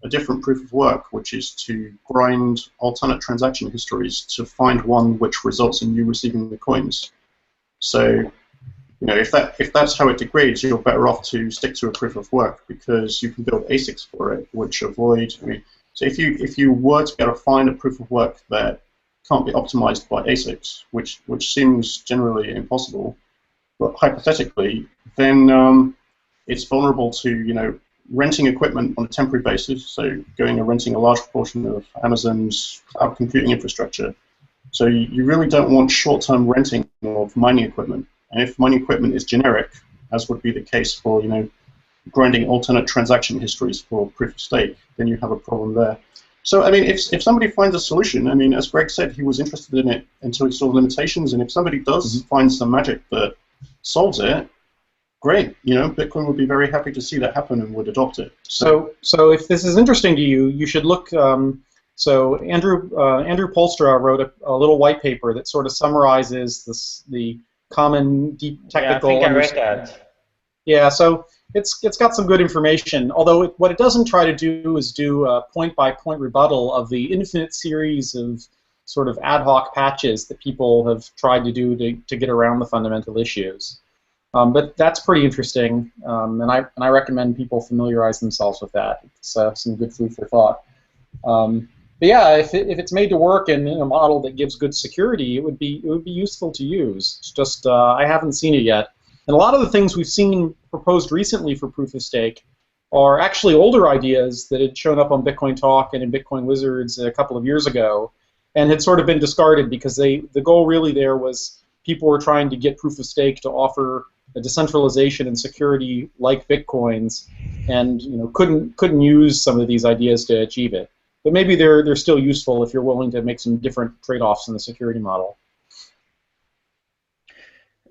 a different proof of work, which is to grind alternate transaction histories to find one which results in you receiving the coins. So, if that's how it degrades, you're better off to stick to a proof of work, because you can build ASICs for it, which avoid. So if you were to be able to find a proof of work that can't be optimized by ASICs, which seems generally impossible, but hypothetically, then it's vulnerable to renting equipment on a temporary basis, so going and renting a large proportion of Amazon's cloud computing infrastructure. So you really don't want short-term renting of mining equipment. And if mining equipment is generic, as would be the case for grinding alternate transaction histories for proof of stake, then you have a problem there. So I mean, if somebody finds a solution, I mean, as Greg said, he was interested in it until he saw the limitations, and if somebody does find some magic that solves it, great. Bitcoin would be very happy to see that happen and would adopt it. So if this is interesting to you, you should look. So Andrew Polstra wrote a little white paper that sort of summarizes the common deep technical. Yeah, I think I read that. Yeah, so it's got some good information. Although what it doesn't try to do is do a point-by-point rebuttal of the infinite series of sort of ad hoc patches that people have tried to do to get around the fundamental issues. But that's pretty interesting, and I recommend people familiarize themselves with that. It's some good food for thought. But yeah, if it's made to work in a model that gives good security, it would be useful to use. It's just I haven't seen it yet. And a lot of the things we've seen proposed recently for proof of stake are actually older ideas that had shown up on Bitcoin Talk and in Bitcoin Wizards a couple of years ago, and had sort of been discarded because the goal really there was people were trying to get proof of stake to offer a decentralization and security like Bitcoin's, and couldn't use some of these ideas to achieve it. But maybe they're still useful if you're willing to make some different trade-offs in the security model.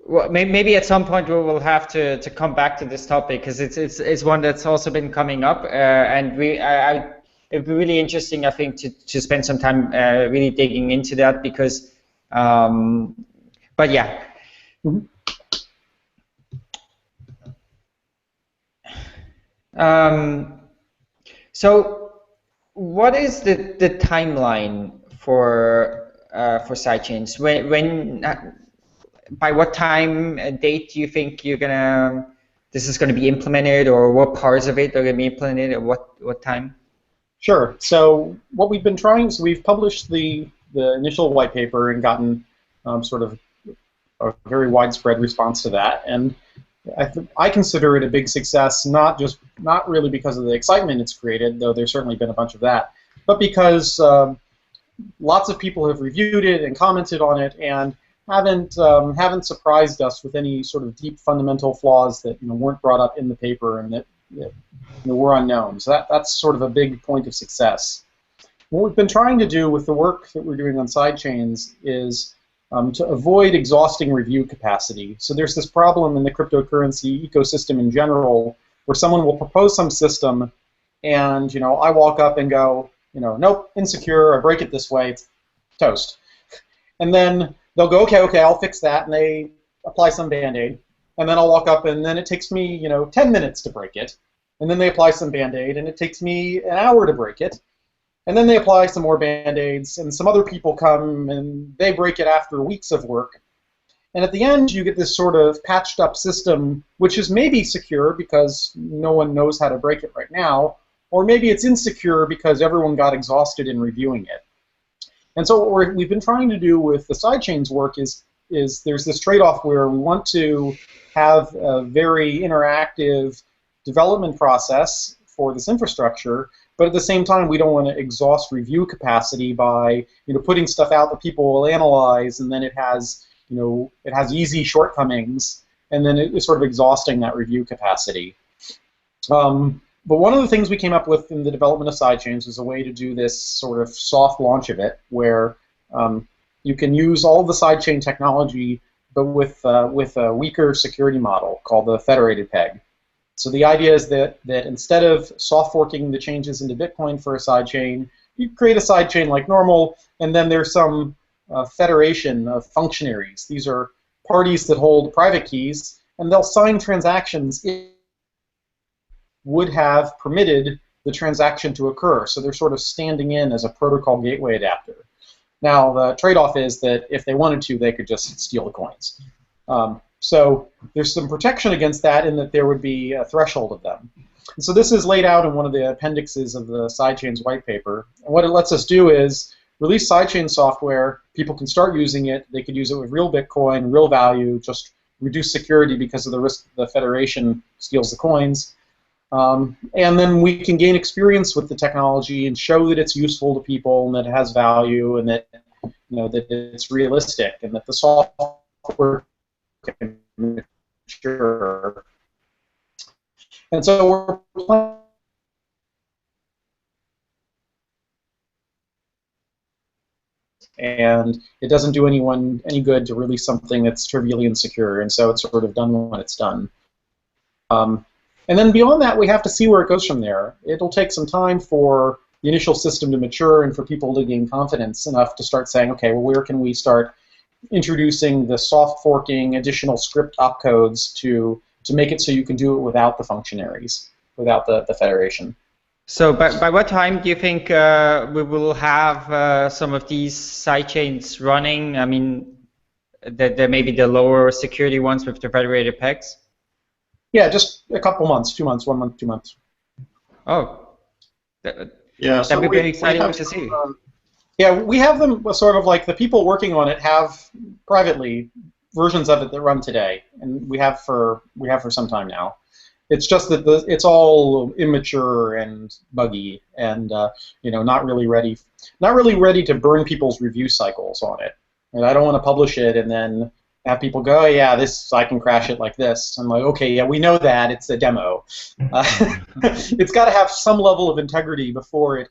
Well, maybe at some point we will have to come back to this topic, because it's one that's also been coming up, and it'd be really interesting, I think, to spend some time really digging into that, because, but yeah. Mm-hmm. So, what is the timeline for sidechains? By what time date do you think this is gonna be implemented, or what parts of it are gonna be implemented at what time? Sure. So what we've been trying, so we've published the initial white paper and gotten sort of a very widespread response to that, and I consider it a big success, not really because of the excitement it's created, though there's certainly been a bunch of that, but because lots of people have reviewed it and commented on it, and haven't surprised us with any sort of deep fundamental flaws that weren't brought up in the paper and that were unknown. So that's sort of a big point of success. What we've been trying to do with the work that we're doing on sidechains is to avoid exhausting review capacity. So there's this problem in the cryptocurrency ecosystem in general where someone will propose some system, and I walk up and go, nope, insecure, I break it this way, it's toast. And then they'll go, okay, I'll fix that, and they apply some Band-Aid. And then I'll walk up, and then it takes me 10 minutes to break it. And then they apply some Band-Aid, and it takes me an hour to break it. And then they apply some more Band-Aids, and some other people come, and they break it after weeks of work. And at the end, you get this sort of patched up system, which is maybe secure because no one knows how to break it right now, or maybe it's insecure because everyone got exhausted in reviewing it. And so what we've been trying to do with the sidechains work is there's this trade-off where we want to have a very interactive development process for this infrastructure, but at the same time we don't want to exhaust review capacity by putting stuff out that people will analyze, and then it has easy shortcomings, and then it's sort of exhausting that review capacity. But one of the things we came up with in the development of sidechains was a way to do this sort of soft launch of it, where you can use all the sidechain technology, but with a weaker security model called the federated peg. So the idea is that instead of soft forking the changes into Bitcoin for a sidechain, you create a sidechain like normal, and then there's some federation of functionaries. These are parties that hold private keys, and they'll sign transactions if would have permitted the transaction to occur. So they're sort of standing in as a protocol gateway adapter. Now, the trade-off is that if they wanted to, they could just steal the coins. So there's some protection against that in that there would be a threshold of them. And so this is laid out in one of the appendixes of the sidechains white paper. And what it lets us do is release sidechain software. People can start using it. They could use it with real Bitcoin, real value, just reduce security because of the risk the federation steals the coins. And then we can gain experience with the technology and show that it's useful to people and that it has value and that that it's realistic and that the software can mature. And so we're planning. And it doesn't do anyone any good to release something that's trivially insecure, and so it's sort of done when it's done. And then beyond that, we have to see where it goes from there. It'll take some time for the initial system to mature and for people to gain confidence enough to start saying, okay, well, where can we start introducing the soft forking additional script opcodes to make it so you can do it without the functionaries, without the federation. So by what time do you think we will have some of these sidechains running? I mean, maybe the lower security ones with the federated pegs? Yeah, just a couple months, 2 months, 1 month, 2 months. Oh, yeah, so that'd be very exciting to see. Yeah, we have them sort of like the people working on it have privately versions of it that run today, and we have for some time now. It's just that it's all immature and buggy, and not really ready to burn people's review cycles on it. And I don't want to publish it and then have people go, oh, yeah, I can crash it like this. I'm like, okay, yeah, we know that it's a demo. It's got to have some level of integrity before it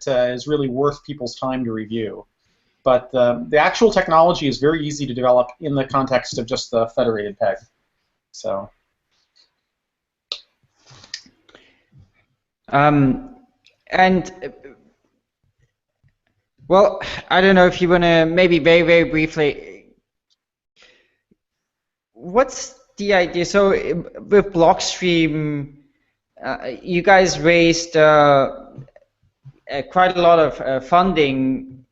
is really worth people's time to review. But the actual technology is very easy to develop in the context of just the federated peg. So. Well, I don't know if you want to maybe very, very briefly, what's the idea? So with Blockstream, you guys raised quite a lot of funding.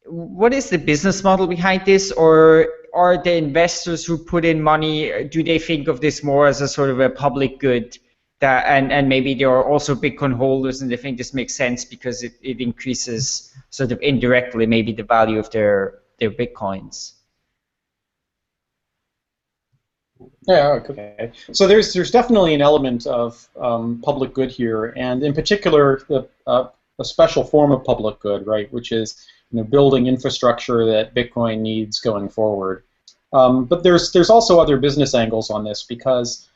What is the business model behind this, or are the investors who put in money, do they think of this more as a sort of a public good? And maybe there are also Bitcoin holders and they think this makes sense because it increases sort of indirectly maybe the value of their Bitcoins. Yeah, okay. So there's definitely an element of public good here, and in particular a special form of public good, right, which is building infrastructure that Bitcoin needs going forward. But there's also other business angles on this because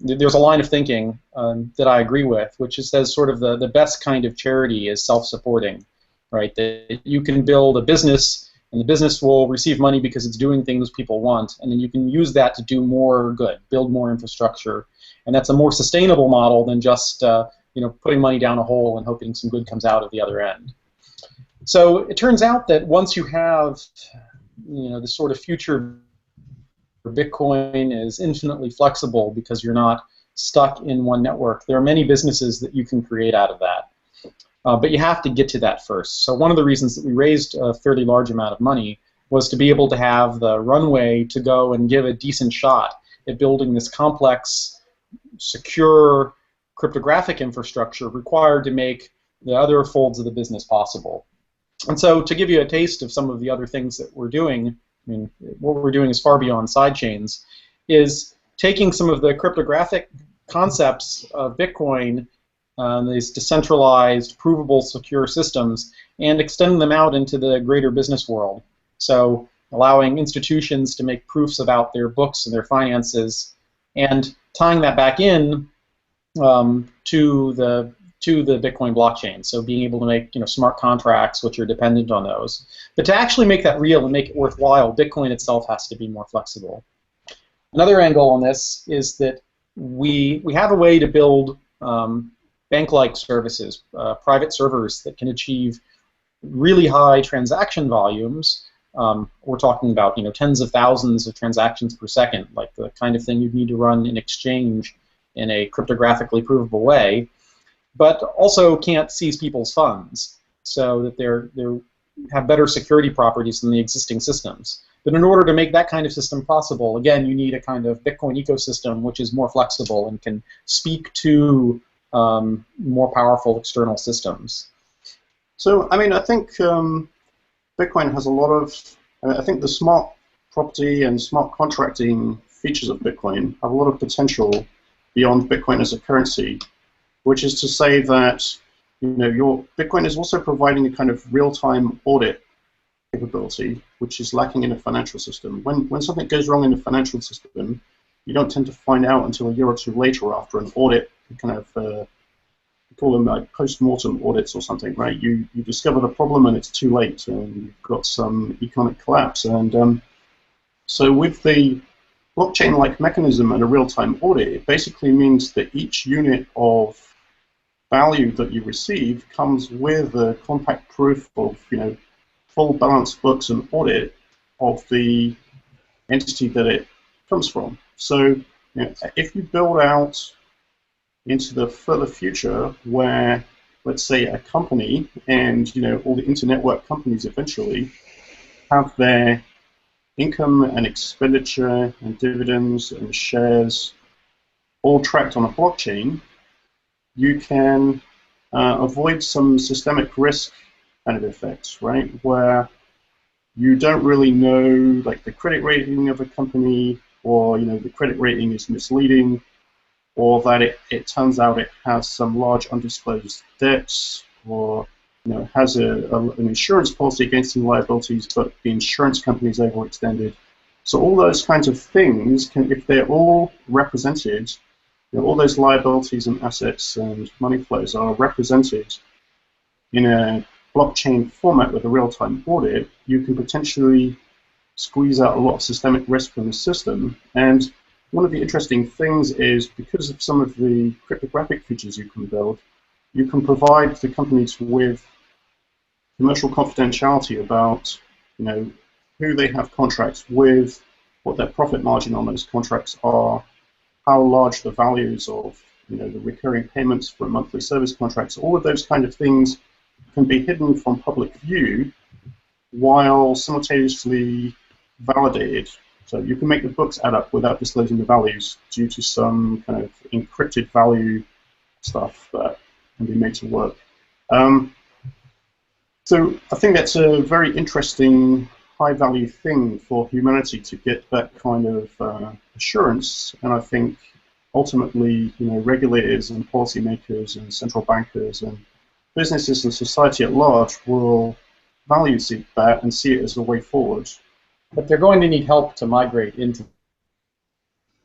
there's a line of thinking that I agree with, which says sort of the best kind of charity is self-supporting, right? That you can build a business, and the business will receive money because it's doing things people want, and then you can use that to do more good, build more infrastructure, and that's a more sustainable model than just putting money down a hole and hoping some good comes out of the other end. So it turns out that once you have this sort of future, Bitcoin is infinitely flexible because you're not stuck in one network. There are many businesses that you can create out of that. But you have to get to that first. So one of the reasons that we raised a fairly large amount of money was to be able to have the runway to go and give a decent shot at building this complex, secure, cryptographic infrastructure required to make the other folds of the business possible. And so to give you a taste of some of the other things that we're doing, I mean, what we're doing is far beyond sidechains, is taking some of the cryptographic concepts of Bitcoin, these decentralized, provable, secure systems, and extending them out into the greater business world. So allowing institutions to make proofs about their books and their finances, and tying that back in to the Bitcoin blockchain. So being able to make smart contracts which are dependent on those. But to actually make that real and make it worthwhile, Bitcoin itself has to be more flexible. Another angle on this is that we have a way to build bank-like services, private servers that can achieve really high transaction volumes. We're talking about tens of thousands of transactions per second, like the kind of thing you'd need to run an exchange in a cryptographically provable way, but also can't seize people's funds, so that they have better security properties than the existing systems. But in order to make that kind of system possible, again, you need a kind of Bitcoin ecosystem which is more flexible and can speak to more powerful external systems. So, I mean, I think Bitcoin has a lot of, I think the smart property and smart contracting features of Bitcoin have a lot of potential beyond Bitcoin as a currency, which is to say that your Bitcoin is also providing a kind of real-time audit capability, which is lacking in a financial system. When something goes wrong in the financial system, you don't tend to find out until a year or two later after an audit, kind of, we call them like post-mortem audits or something, right? You discover the problem and it's too late, and you've got some economic collapse. And so with the blockchain-like mechanism and a real-time audit, it basically means that each unit of value that you receive comes with a compact proof of, full balanced books and audit of the entity that it comes from. So, if you build out into the further future where, let's say, a company and all the internetwork companies eventually have their income and expenditure and dividends and shares all tracked on a blockchain, you can avoid some systemic risk kind of effects, right? Where you don't really know, like, the credit rating of a company, or the credit rating is misleading, or that it turns out it has some large undisclosed debts, or has an insurance policy against some liabilities, but the insurance company is overextended. So all those kinds of things can, if they're all represented, all those liabilities and assets and money flows are represented in a blockchain format with a real-time audit, you can potentially squeeze out a lot of systemic risk from the system. And one of the interesting things is, because of some of the cryptographic features you can build, you can provide the companies with commercial confidentiality about who they have contracts with, what their profit margin on those contracts are, how large the values of the recurring payments for monthly service contracts. All of those kind of things can be hidden from public view while simultaneously validated. So you can make the books add up without disclosing the values due to some kind of encrypted value stuff that can be made to work. So I think that's a very interesting high-value thing for humanity, to get that kind of assurance. And I think ultimately, regulators and policymakers and central bankers and businesses and society at large will value that and see it as a way forward. But they're going to need help to migrate into.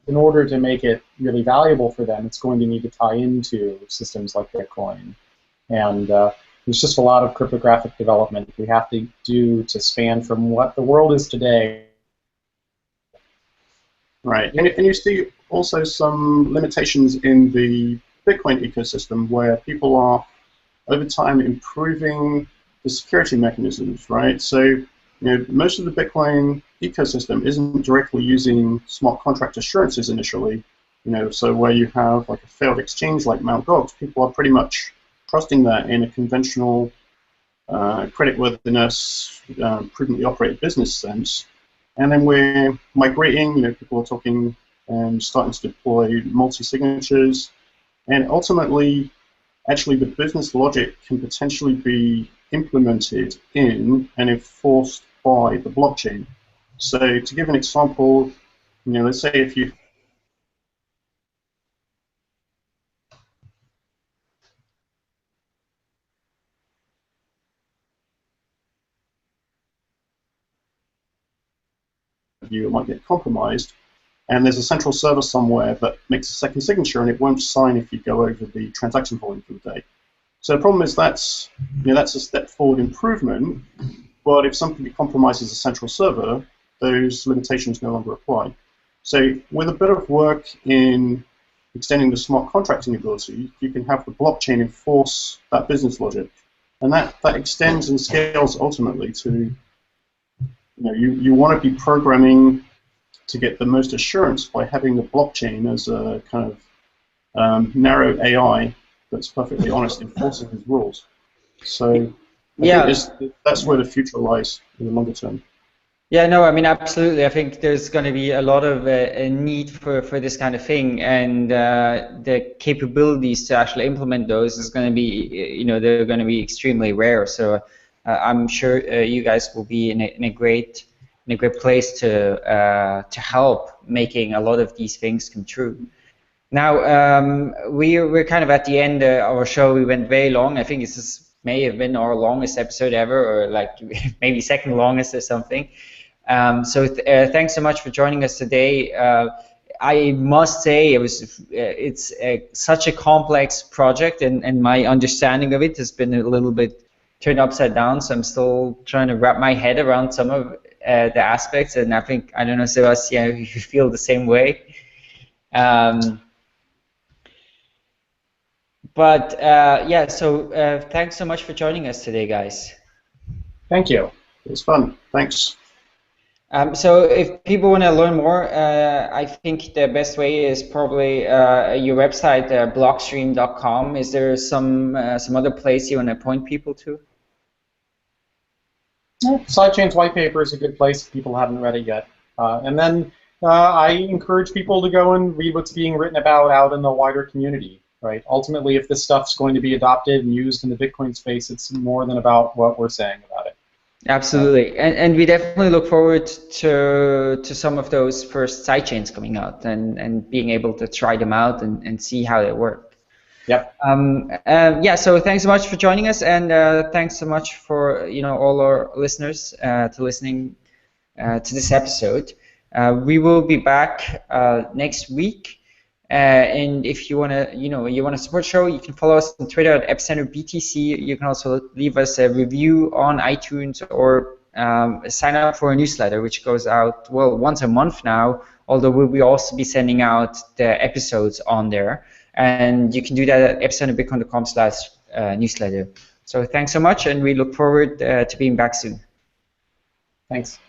In order to make it really valuable for them, it's going to need to tie into systems like Bitcoin. And there's just a lot of cryptographic development we have to do to span from what the world is today. Right, and you see also some limitations in the Bitcoin ecosystem where people are, over time, improving the security mechanisms, right? So, most of the Bitcoin ecosystem isn't directly using smart contract assurances initially. So where you have like a failed exchange like Mt. Gox, people are pretty much trusting that in a conventional creditworthiness, prudently operated business sense. And then we're migrating, people are talking and starting to deploy multi-signatures. And ultimately, actually, the business logic can potentially be implemented in and enforced by the blockchain. So to give an example, let's say if you might get compromised, and there's a central server somewhere that makes a second signature, and it won't sign if you go over the transaction volume for the day. So the problem is that's a step forward improvement, but if somebody compromises a central server, those limitations no longer apply. So with a bit of work in extending the smart contracting ability, you can have the blockchain enforce that business logic, and that extends and scales ultimately to you want to be programming to get the most assurance by having the blockchain as a kind of narrow AI that's perfectly honest enforcing his rules. So I think that's where the future lies in the longer term. Yeah, no, I mean, absolutely. I think there's going to be a lot of a need for this kind of thing, and the capabilities to actually implement those is going to be, they're going to be extremely rare. So I'm sure you guys will be in a great place to help making a lot of these things come true. Now, we're kind of at the end of our show. We went very long. I think may have been our longest episode ever, or like maybe second longest or something. So thanks so much for joining us today. I must say it's such a complex project, and my understanding of it has been a little bit turned upside down. So I'm still trying to wrap my head around some of the aspects, and I don't know, Sebastian, if you feel the same way. Yeah, so thanks so much for joining us today, guys. Thank you. It was fun. Thanks. So if people want to learn more, I think the best way is probably your website, blockstream.com. Is there some other place you want to point people to? Sidechains white paper is a good place if people haven't read it yet. And then I encourage people to go and read what's being written about out in the wider community. Right. Ultimately, if this stuff's going to be adopted and used in the Bitcoin space, it's more than about what we're saying about it. Absolutely, and we definitely look forward to some of those first sidechains coming out and being able to try them out and see how they work. Yep. Yeah. So thanks so much for joining us, and thanks so much for all our listeners to listening to this episode. We will be back next week. And if you wanna support the show, you can follow us on Twitter at EpicenterBTC. You can also leave us a review on iTunes or sign up for a newsletter, which goes out once a month now. Although we'll also be sending out the episodes on there, and you can do that at epicenterbitcoin.com/newsletter. So thanks so much, and we look forward to being back soon. Thanks.